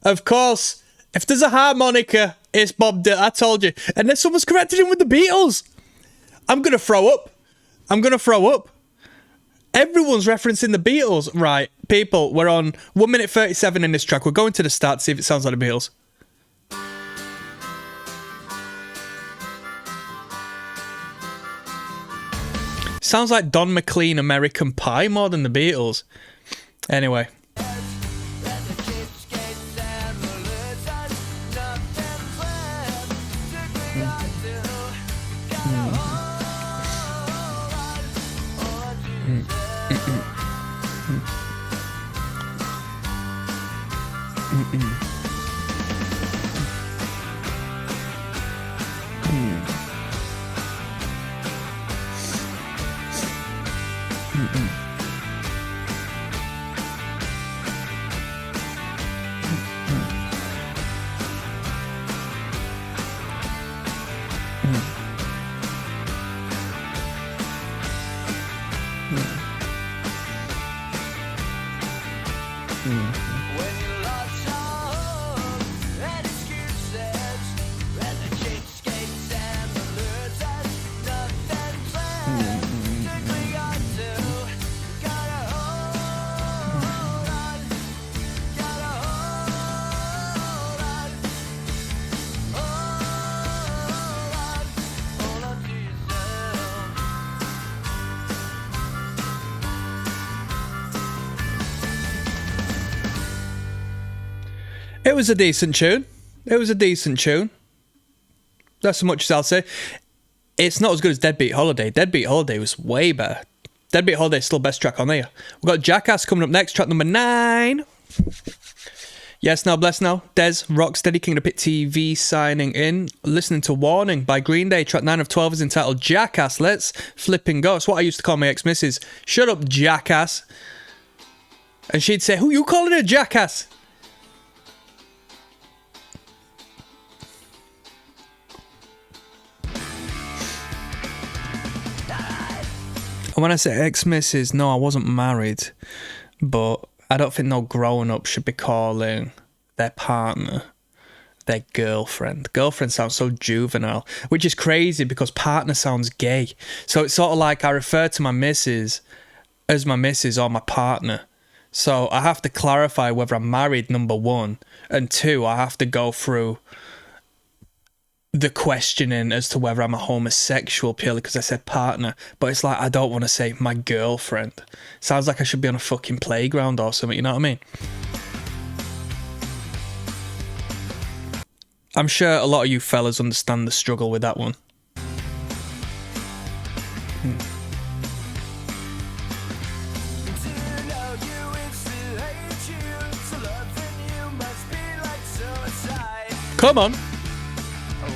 Of course, if there's a harmonica, it's Bob Dylan. I told you. And then someone's corrected him with the Beatles. I'm going to throw up. I'm going to throw up. Everyone's referencing the Beatles. Right, people, we're on 1 minute 37 in this track. We're going to the start to see if it sounds like the Beatles. Sounds like Don McLean American Pie more than the Beatles. Anyway. the cheapskates and the losers, nothing's left to cling on to. Gotta hold on to yourself. When you lost all hope and excuses, and the cheapskates and the losers, nothing's left to cling on to. Gotta hold on, gotta hold on, hold on to yourself. It was a decent tune. It was a decent tune. That's as much as I'll say. It's not as good as Deadbeat Holiday. Deadbeat Holiday was way better. Deadbeat Holiday is still best track on there. We've got Jackass coming up next, track number 9. Yes, now, bless now. Des, Rocksteady, King of the Pit TV signing in. Listening to Warning by Green Day. Track 9 of 12 is entitled Jackass. Let's flipping go. It's what I used to call my ex-missus. Shut up, jackass. And she'd say, who you calling a jackass? And when I say ex-missus, no, I wasn't married. But I don't think no grown-up should be calling their partner their girlfriend. Girlfriend sounds so juvenile, which is crazy because partner sounds gay. So it's sort of like I refer to my missus as my missus or my partner. So I have to clarify whether I'm married, number 1. And 2, I have to go through the questioning as to whether I'm a homosexual purely because I said partner. But it's like I don't want to say my girlfriend. Sounds like I should be on a fucking playground or something, you know what I mean? I'm sure a lot of you fellas understand the struggle with that one. To know you is to hate you, to loving you must be like suicide. Come on.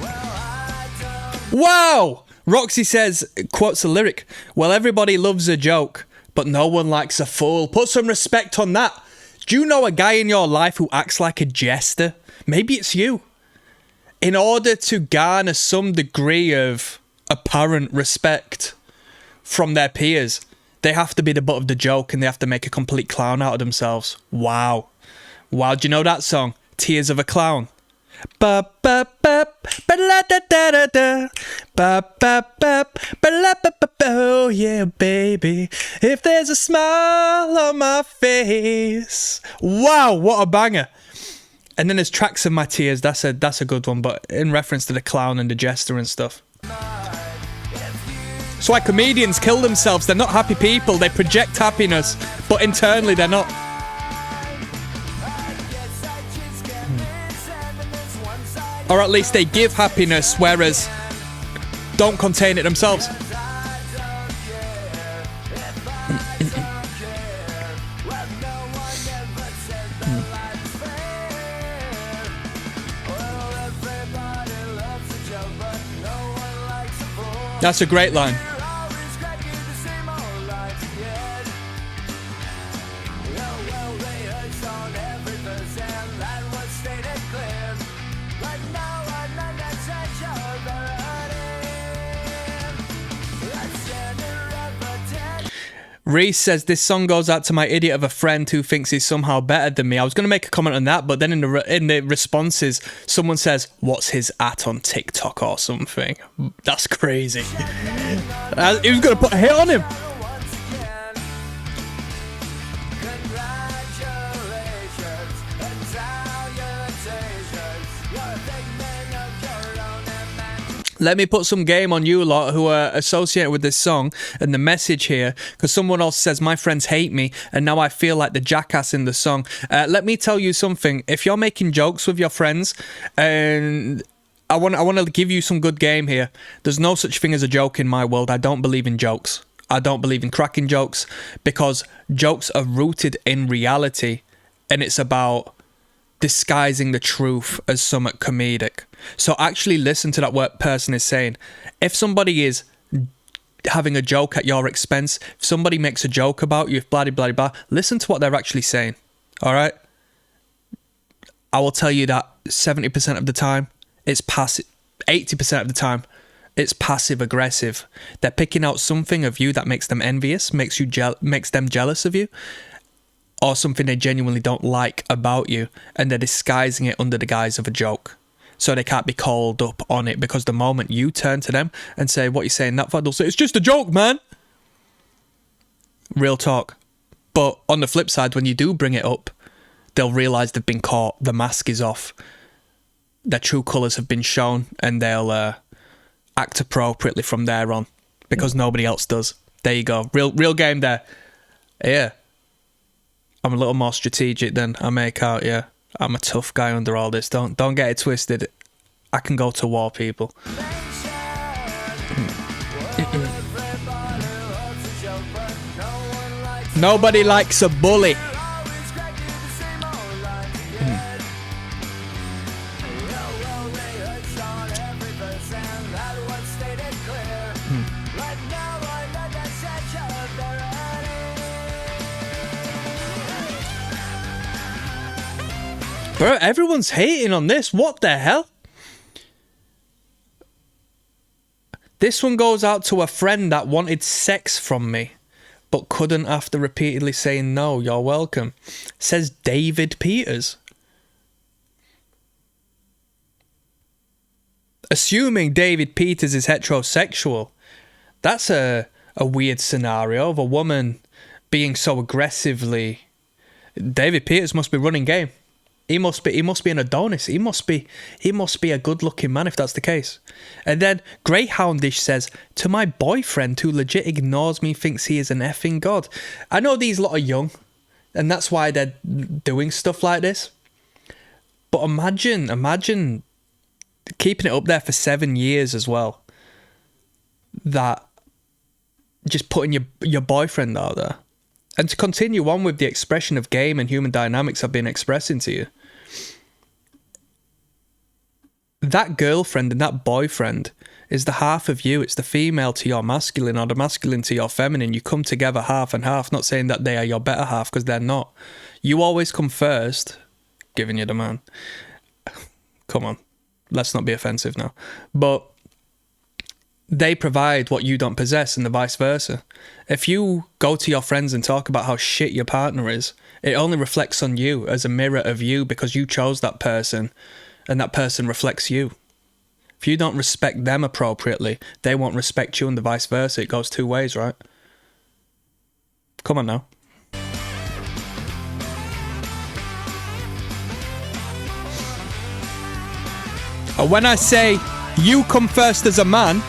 Well, I don't Wow! Roxy says, quotes a lyric, well, everybody loves a joke, but no one likes a fool. Put some respect on that. Do you know a guy in your life who acts like a jester? Maybe it's you. In order to garner some degree of apparent respect from their peers, they have to be the butt of the joke and they have to make a complete clown out of themselves. Wow. Wow, do you know that song? Tears of a Clown. Ba ba ba ba la da da da da ba ba ba ba la ba ba ba. Oh yeah, baby, if there's a smile on my face. Wow, what a banger! And then there's Tracks of My Tears. That's a good one, but in reference to the clown and the jester and stuff. That's why comedians kill themselves. They're not happy people. They project happiness, but internally they're not. Or at least they give happiness, whereas don't contain it themselves. That's a great line. Reese says, this song goes out to my idiot of a friend who thinks he's somehow better than me. I was going to make a comment on that, but then in the responses, someone says, what's his at on TikTok or something? That's crazy. He was going to put a hit on him. Let me put some game on you lot who are associated with this song and the message here, because someone else says, my friends hate me, and now I feel like the jackass in the song. Let me tell you something. If you're making jokes with your friends, and I want to give you some good game here. There's no such thing as a joke in my world. I don't believe in jokes. I don't believe in cracking jokes, because jokes are rooted in reality, and it's about disguising the truth as somewhat comedic. So actually listen to that what person is saying. If somebody is having a joke at your expense, if somebody makes a joke about you, if blah, blah, blah, listen to what they're actually saying. All right? I will tell you that 70% of the time, it's passive. 80% of the time, it's passive aggressive. They're picking out something of you that makes them envious, makes them jealous of you, or something they genuinely don't like about you, and they're disguising it under the guise of a joke. So they can't be called up on it, because the moment you turn to them and say, what you saying that for, they'll say, it's just a joke, man. Real talk. But on the flip side, when you do bring it up, they'll realise they've been caught, the mask is off, their true colours have been shown, and they'll act appropriately from there on, because nobody else does. There you go. Real game there. Yeah. I'm a little more strategic than I make out, yeah. I'm a tough guy under all this. Don't get it twisted. I can go to war, people. Nobody likes a bully. Bro, everyone's hating on this. What the hell? This one goes out to a friend that wanted sex from me, but couldn't after repeatedly saying no. You're welcome. Says David Peters. Assuming David Peters is heterosexual, that's a weird scenario of a woman being so aggressively... David Peters must be running game. He must be an Adonis. He must be a good-looking man if that's the case. And then Greyhoundish says, to my boyfriend who legit ignores me, thinks he is an effing god. I know these lot are young, and that's why they're doing stuff like this. But imagine keeping it up there for 7 years as well. That just putting your boyfriend out there. And to continue on with the expression of game and human dynamics I've been expressing to you. That girlfriend and that boyfriend is the half of you. It's the female to your masculine or the masculine to your feminine. You come together half and half, not saying that they are your better half, because they're not. You always come first, giving you the man. Come on, let's not be offensive now. But they provide what you don't possess, and the vice versa. If you go to your friends and talk about how shit your partner is, it only reflects on you as a mirror of you, because you chose that person and that person reflects you. If you don't respect them appropriately, they won't respect you, and the vice versa. It goes two ways, right? Come on now. When I say you come first as a man,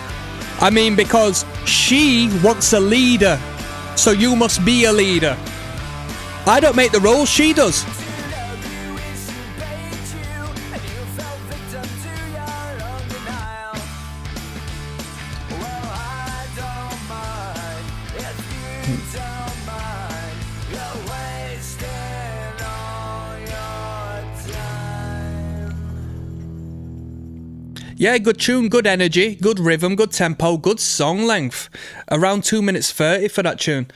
I mean because she wants a leader, so you must be a leader. I don't make the rules, she does. Yeah, good tune, good energy, good rhythm, good tempo, good song length. Around 2 minutes 30 for that tune.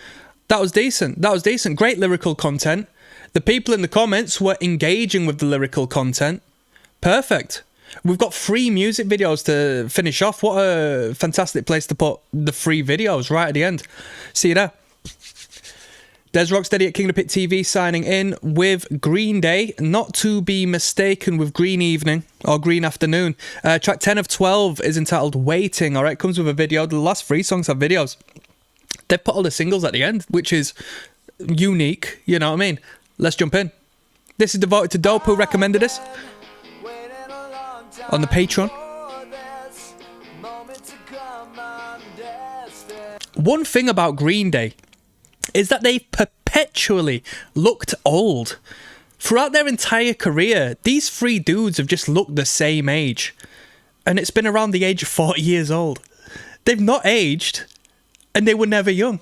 That was decent. That was decent. Great lyrical content. The people in the comments were engaging with the lyrical content. Perfect. We've got 3 music videos to finish off. What a fantastic place to put the 3 videos right at the end. See you there. There's Rocksteady at King of the Pit TV signing in with Green Day, not to be mistaken with Green Evening or Green Afternoon. Track 10 of 12 is entitled Waiting. All right, comes with a video. The last 3 songs have videos. They've put all the singles at the end, which is unique. You know what I mean? Let's jump in. This is devoted to Dope, who recommended this on the Patreon. One thing about Green Day is that they perpetually looked old. Throughout their entire career, these 3 dudes have just looked the same age. And it's been around the age of 40 years old. They've not aged, and they were never young.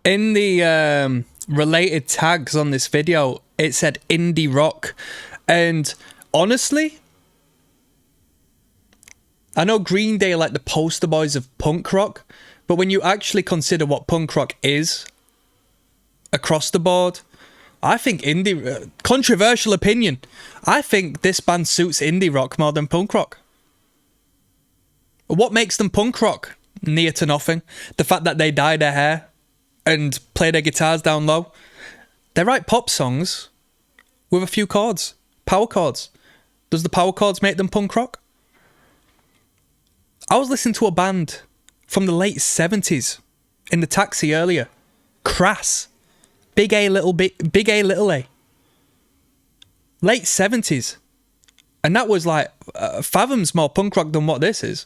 In the related tags on this video, it said indie rock. And honestly, I know Green Day are like the poster boys of punk rock, but when you actually consider what punk rock is across the board, I think indie... controversial opinion. I think this band suits indie rock more than punk rock. What makes them punk rock? Near to nothing. The fact that they dye their hair and play their guitars down low. They write pop songs with a few chords. Power chords. Does the power chords make them punk rock? I was listening to a band from the late 70s in the taxi earlier. Crass. Big A, little A. Late 70s. And that was like fathoms more punk rock than what this is.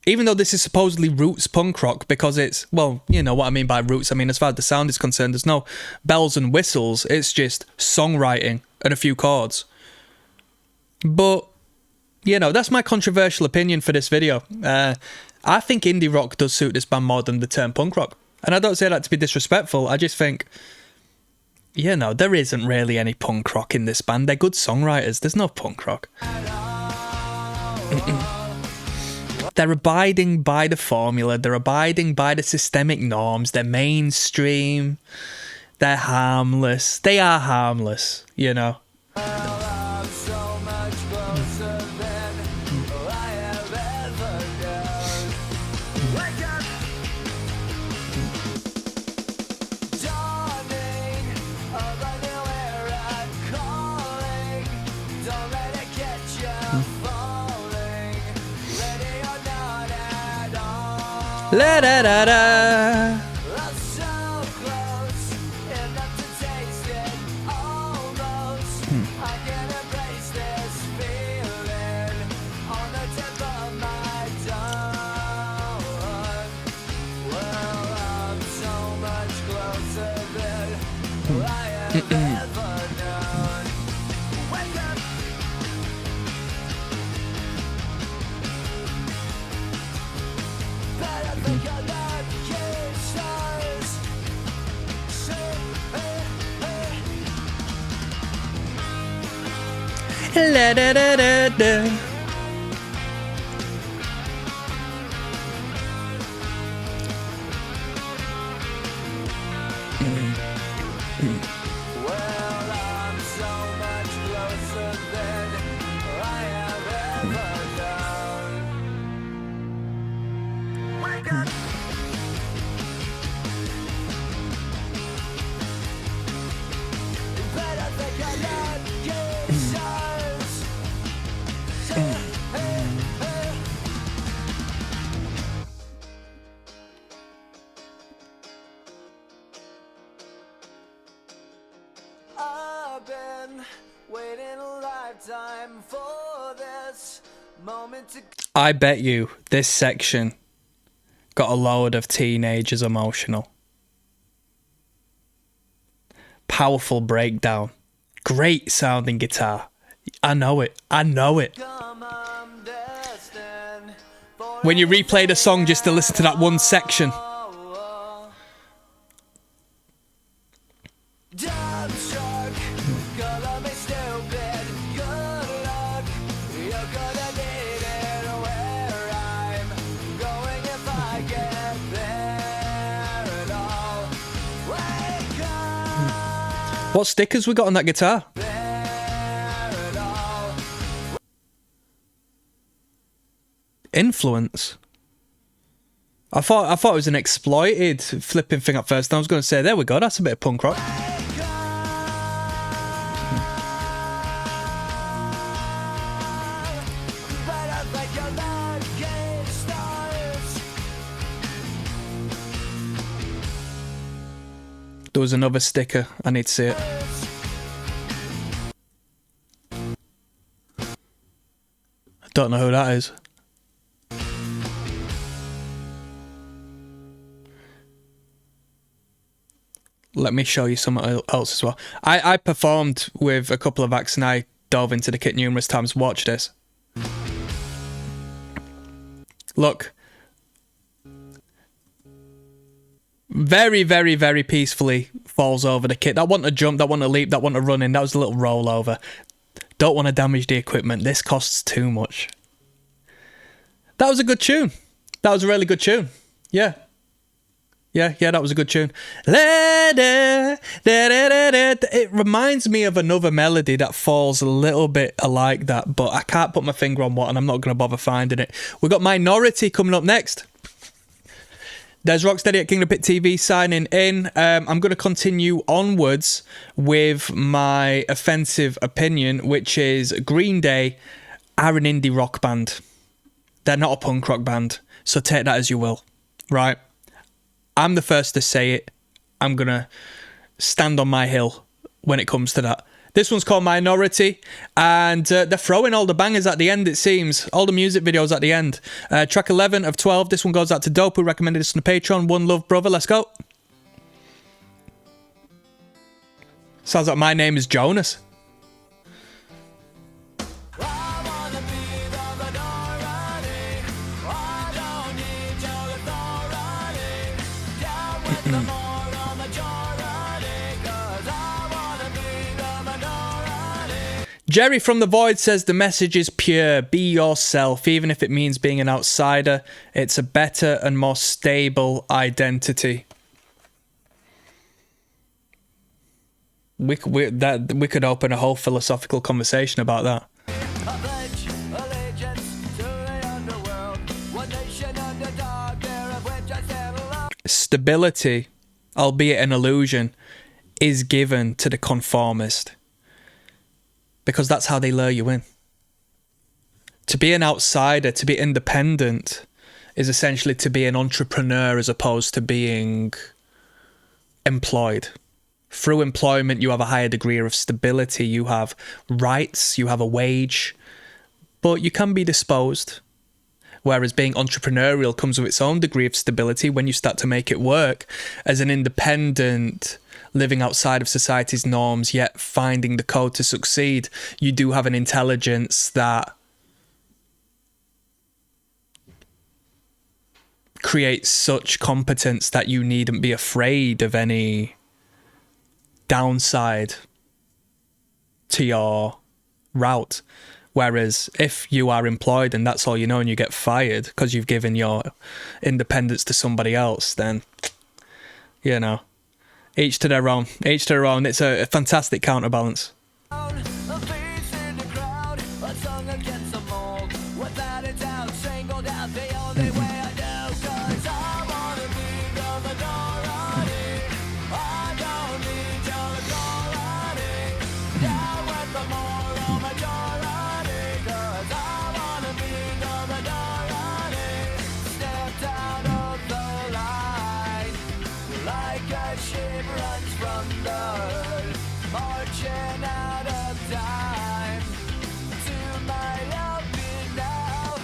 Even though this is supposedly roots punk rock, because it's, well, you know what I mean by roots. I mean, as far as the sound is concerned, there's no bells and whistles. It's just songwriting and a few chords. But, you know, that's my controversial opinion for this video. I think indie rock does suit this band more than the term punk rock. And I don't say that to be disrespectful. I just think, you know, there isn't really any punk rock in this band. They're good songwriters. There's no punk rock. They're abiding by the formula. They're abiding by the systemic norms. They're mainstream. They're harmless. They are harmless, you know. La da da da. La da da da da. I've been waiting a lifetime for this moment to. I bet you this section got a load of teenagers emotional. Powerful breakdown. Great sounding guitar. I know it. I know it. When you replay the song just to listen to that one section. What stickers we got on that guitar? Influence. I thought it was an exploited flipping thing at first. And I was going to say, there we go, that's a bit of punk rock. There was another sticker. I need to see it. I don't know who that is. Let me show you something else as well. I performed with a couple of acts and I dove into the kit numerous times. Watch this. Look. Very, very, very peacefully falls over the kit. That wasn't a jump, that wasn't a leap, that wasn't a run in, that was a little rollover. Don't want to damage the equipment. This costs too much. That was a good tune. That was a really good tune. Yeah. Yeah, that was a good tune. It reminds me of another melody that falls a little bit like that, but I can't put my finger on what, and I'm not going to bother finding it. We've got Minority coming up next. There's Rocksteady at Kingdom Pit TV signing in. I'm going to continue onwards with my offensive opinion, which is Green Day are an indie rock band. They're not a punk rock band, so take that as you will, right? I'm the first to say it. I'm going to stand on my hill when it comes to that. This one's called Minority, and they're throwing all the bangers at the end, it seems. All the music videos at the end. Track 11 of 12. This one goes out to Dope, who recommended this on the Patreon. One love, brother. Let's go. Sounds like my name is Jonas. Jerry from the Void says the message is pure. Be yourself, even if it means being an outsider. It's a better and more stable identity. We could open a whole philosophical conversation about that. Stability, albeit an illusion, is given to the conformist. Because that's how they lure you in. To be an outsider, to be independent, is essentially to be an entrepreneur as opposed to being employed. Through employment, you have a higher degree of stability. You have rights, you have a wage, but you can be disposed. Whereas being entrepreneurial comes with its own degree of stability when you start to make it work as an independent, living outside of society's norms, yet finding the code to succeed. You do have an intelligence that creates such competence that you needn't be afraid of any downside to your route. Whereas if you are employed and that's all you know and you get fired because you've given your independence to somebody else, then, you know, each to their own. Each to their own. It's a fantastic counterbalance. Ran out of time to my open now.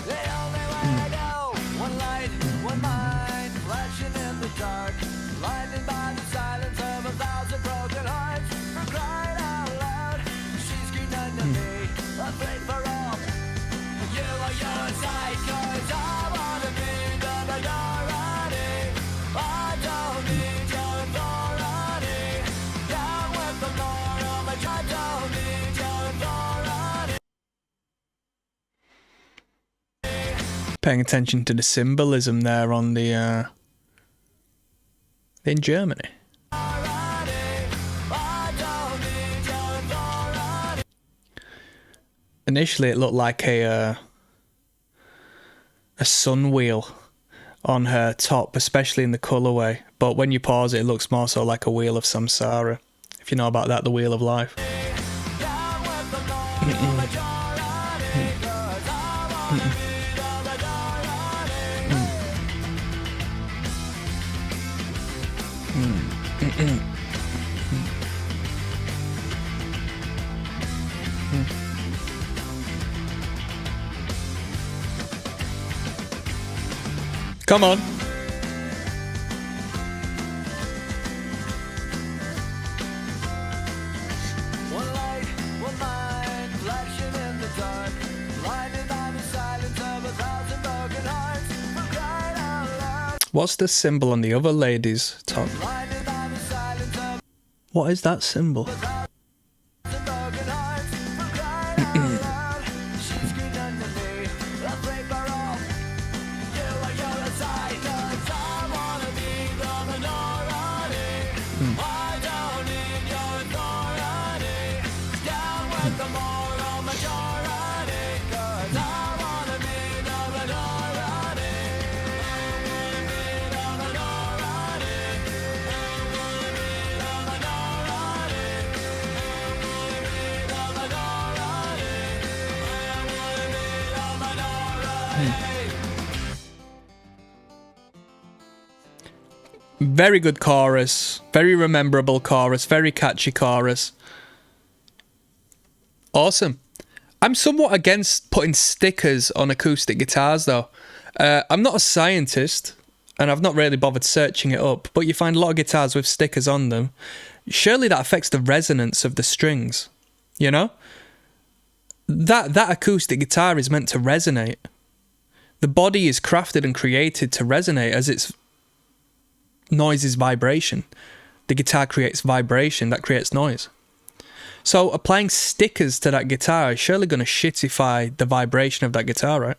The only way I go, one light, one mind, flashing in the dark, blinded by the silence of 1,000 broken hearts. For crying out loud, she screamed unto me, afraid for all. You are your side, 'cause I wanna be the minority. I don't need your authority. Down with the moral, but I don't need your authority. Paying attention to the symbolism there on the in Germany. Initially, it looked like a sun wheel on her top, especially in the colorway. But when you pause it, it looks more so like a wheel of samsara. If you know about that, the wheel of life. Come on. One light, one mind, flashing in the dark, blinded by the silence of 1,000 broken hearts. For crying out loud, What's the symbol on the other lady's top? blinded by the silence of What is that symbol? 1,000 broken hearts. For crying out loud, she screamed unto me, afraid for all. You are your side, 'cause I wanna be the minority. I don't need your authority. Down with the moral majority, 'cause I wanna be the minority. The minority. The minority. The minority. The minority. Very good chorus. Very rememberable chorus. Very catchy chorus. Awesome. I'm somewhat against putting stickers on acoustic guitars, though. I'm not a scientist, and I've not really bothered searching it up, but you find a lot of guitars with stickers on them. Surely that affects the resonance of the strings, you know? That acoustic guitar is meant to resonate. The body is crafted and created to resonate as its noise is vibration. The guitar creates vibration, that creates noise. So applying stickers to that guitar is surely going to shitify the vibration of that guitar, right?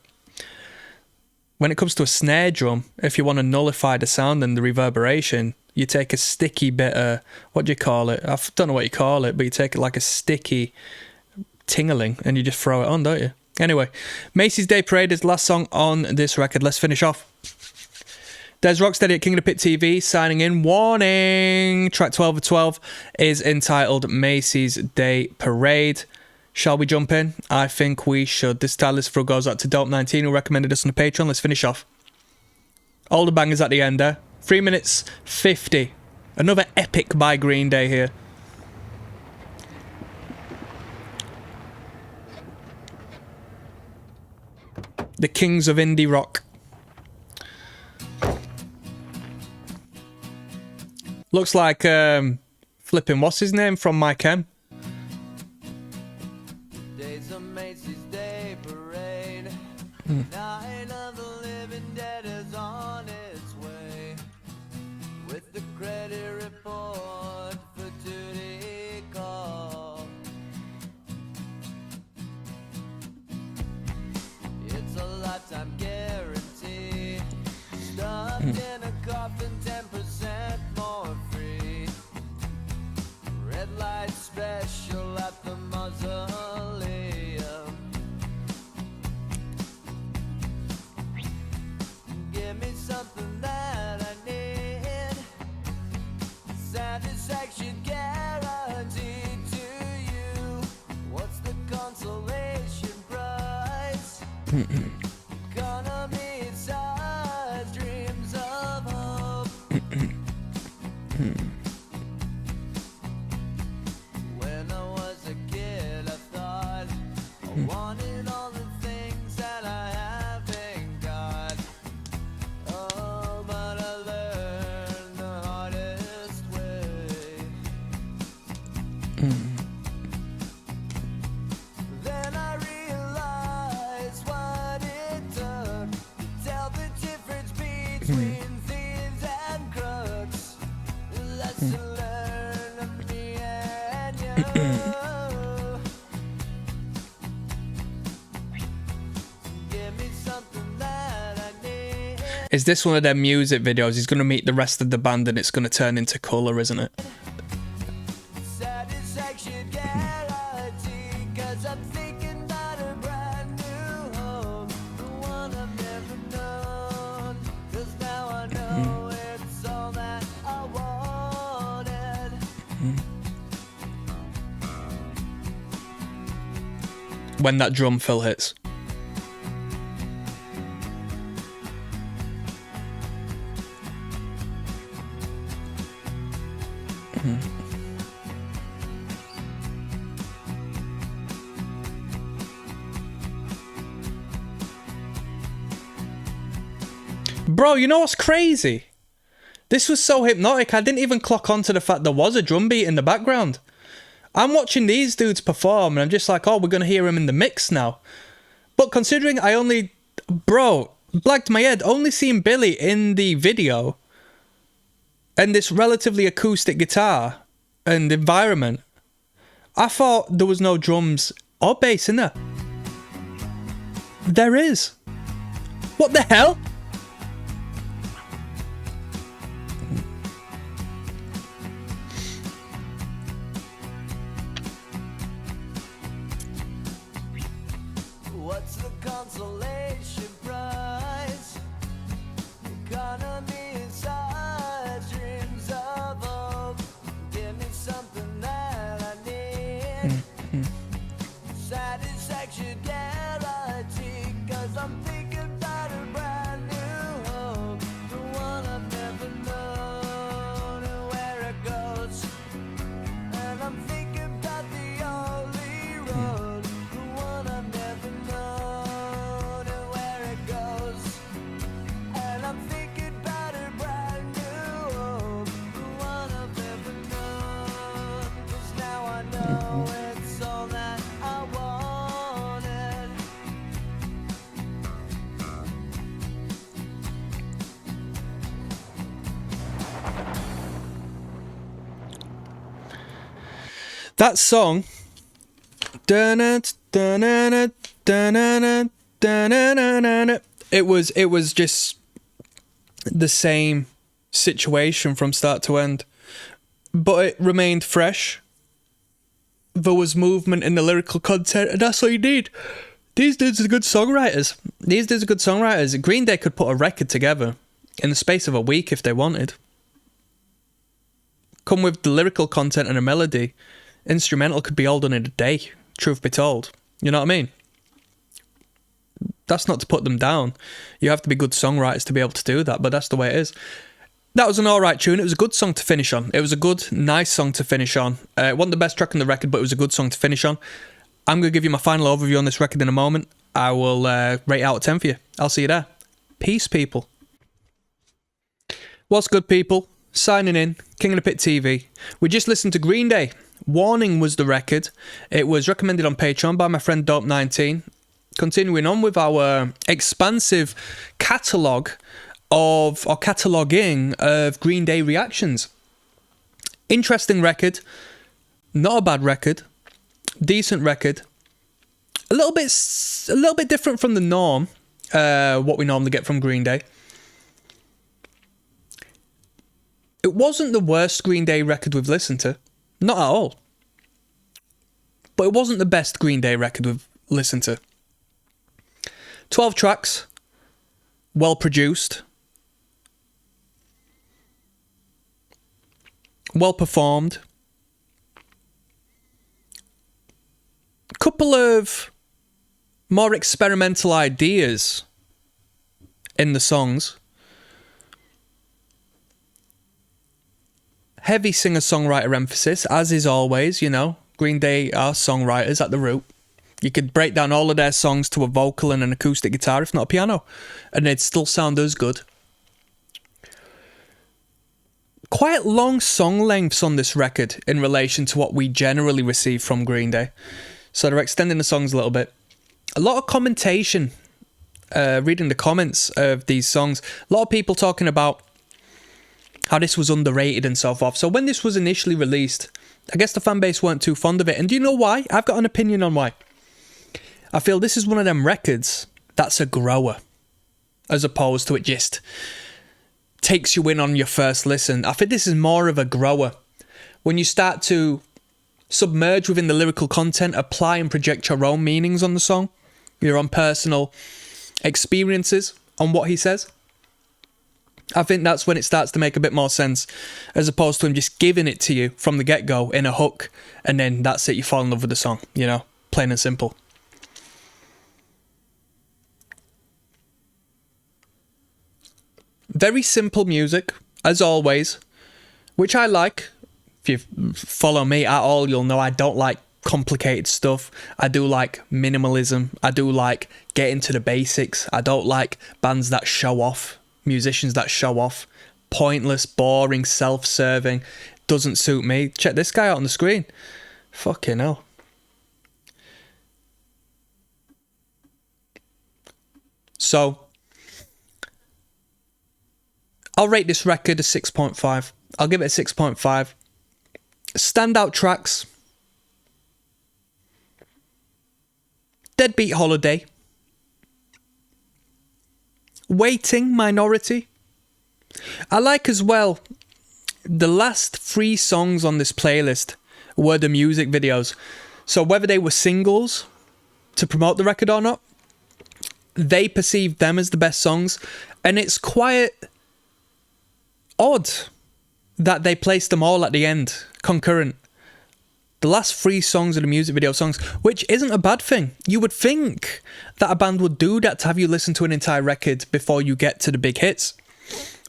When it comes to a snare drum, if you want to nullify the sound and the reverberation, you take a sticky bit of, what do you call it? I don't know what you call it, but you take it like a sticky tingling and you just throw it on, don't you? Anyway, Macy's Day Parade is the last song on this record. Let's finish off. There's Rocksteady at King of the Pit TV signing in. Warning! Track 12 of 12 is entitled Macy's Day Parade. Shall we jump in? I think we should. This style list through goes out to Dope19 who recommended us on the Patreon. Let's finish off. All the bangers at the end there. 3 minutes 50. Another epic by Green Day here. The kings of indie rock. Looks like flipping, what's his name from My Chem? Days of Macy's Day Parade. Night of the living dead is on its way. With the credit report for duty call. It's a lifetime guarantee. Stuffed in a coffin, 10% more free. Red light special at the mausoleum. Give me something that I need. Satisfaction guaranteed to you. What's the consolation price? Economy size, dreams of hope. Wanting all the things that I haven't got. Oh, but I learned the hardest way. Then I realized what it took to tell the difference between thieves and crooks. Lesson learned of me and you. Give me something that I need. Is this one of their music videos? He's going to meet the rest of the band and it's going to turn into colour, isn't it? Satisfaction guarantee, 'cause I'm thinking about a brand new home, the one I've never known. 'Cause now I know it's all that I wanted. When that drum fill hits. Bro, you know what's crazy? This was so hypnotic, I didn't even clock on to the fact there was a drum beat in the background. I'm watching these dudes perform and I'm just like, oh, we're going to hear him in the mix now. But considering I only... Bro, blagged my head, only seeing Billy in the video and this relatively acoustic guitar and environment, I thought there was no drums or bass in there. There is. What the hell? What's the consolation prize? Economy inside dreams of hope. Give me something that I need. Satisfaction guarantee, 'cause I'm thinking about a brand new home, the one I've never known and where it goes. And I'm thinking about the only road, the one I've never known and where it goes. And I'm thinking about a brand new home, the one I've never known. 'Cause now I know it's all that I wanted. That song, it was just the same situation from start to end, but it remained fresh. There was movement in the lyrical content, and that's what you need. These dudes are good songwriters. Green Day could put a record together in the space of a week if they wanted. Come with the lyrical content and a melody. Instrumental could be all done in a day, truth be told. You know what I mean? That's not to put them down. You have to be good songwriters to be able to do that, but that's the way it is. That was an alright tune. It was a good song to finish on. It was a good, nice song to finish on. It wasn't the best track on the record, but it was a good song to finish on. I'm going to give you my final overview on this record in a moment. I will rate it out of 10 for you. I'll see you there. Peace, people. What's good, people? Signing in, King of the Pit TV. We just listened to Green Day. Warning was the record. It was recommended on Patreon by my friend Dope19. Continuing on with our expansive cataloguing of Green Day reactions. Interesting record. Not a bad record. Decent record. A little bit different from the norm. What we normally get from Green Day. It wasn't the worst Green Day record we've listened to. Not at all. But it wasn't the best Green Day record we've listened to. 12 tracks. Well produced. Well performed. Couple of more experimental ideas in the songs. Heavy singer-songwriter emphasis, as is always, you know. Green Day are songwriters at the root. You could break down all of their songs to a vocal and an acoustic guitar, if not a piano, and they'd still sound as good. Quite long song lengths on this record in relation to what we generally receive from Green Day. So they're extending the songs a little bit. A lot of commentation, reading the comments of these songs. A lot of people talking about how this was underrated and so forth. So when this was initially released, I guess the fan base weren't too fond of it. And do you know why? I've got an opinion on why. I feel this is one of them records that's a grower, as opposed to it just takes you in on your first listen. I think this is more of a grower. When you start to submerge within the lyrical content, apply and project your own meanings on the song, your own personal experiences on what he says, I think that's when it starts to make a bit more sense, as opposed to him just giving it to you from the get-go in a hook, and then that's it, you fall in love with the song, you know, plain and simple. Very simple music, as always, which I like. If you follow me at all, you'll know I don't like complicated stuff. I do like minimalism. I do like getting to the basics. I don't like bands that show off, musicians that show off. Pointless, boring, self-serving. Doesn't suit me. Check this guy out on the screen. Fucking hell. So I'll rate this record a 6.5. I'll give it a 6.5. Standout tracks: Deadbeat Holiday, Waiting, Minority. I like as well, the last 3 songs on this playlist were the music videos. So whether they were singles to promote the record or not, they perceived them as the best songs. And it's quite odd that they placed them all at the end, concurrent. The last 3 songs are the music video songs, which isn't a bad thing. You would think that a band would do that to have you listen to an entire record before you get to the big hits.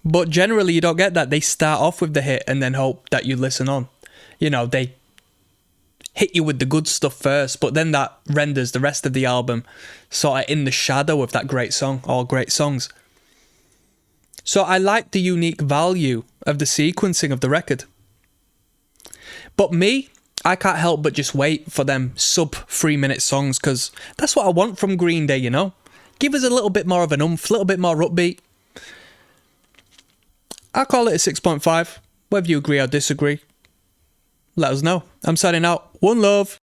But generally you don't get that. They start off with the hit and then hope that you listen on. You know, they hit you with the good stuff first, but then that renders the rest of the album sort of in the shadow of that great song or great songs. So I like the unique value of the sequencing of the record. But me, I can't help but just wait for them sub 3-minute songs, because that's what I want from Green Day, you know? Give us a little bit more of an oomph, a little bit more upbeat. I'll call it a 6.5. Whether you agree or disagree, let us know. I'm signing out. One love.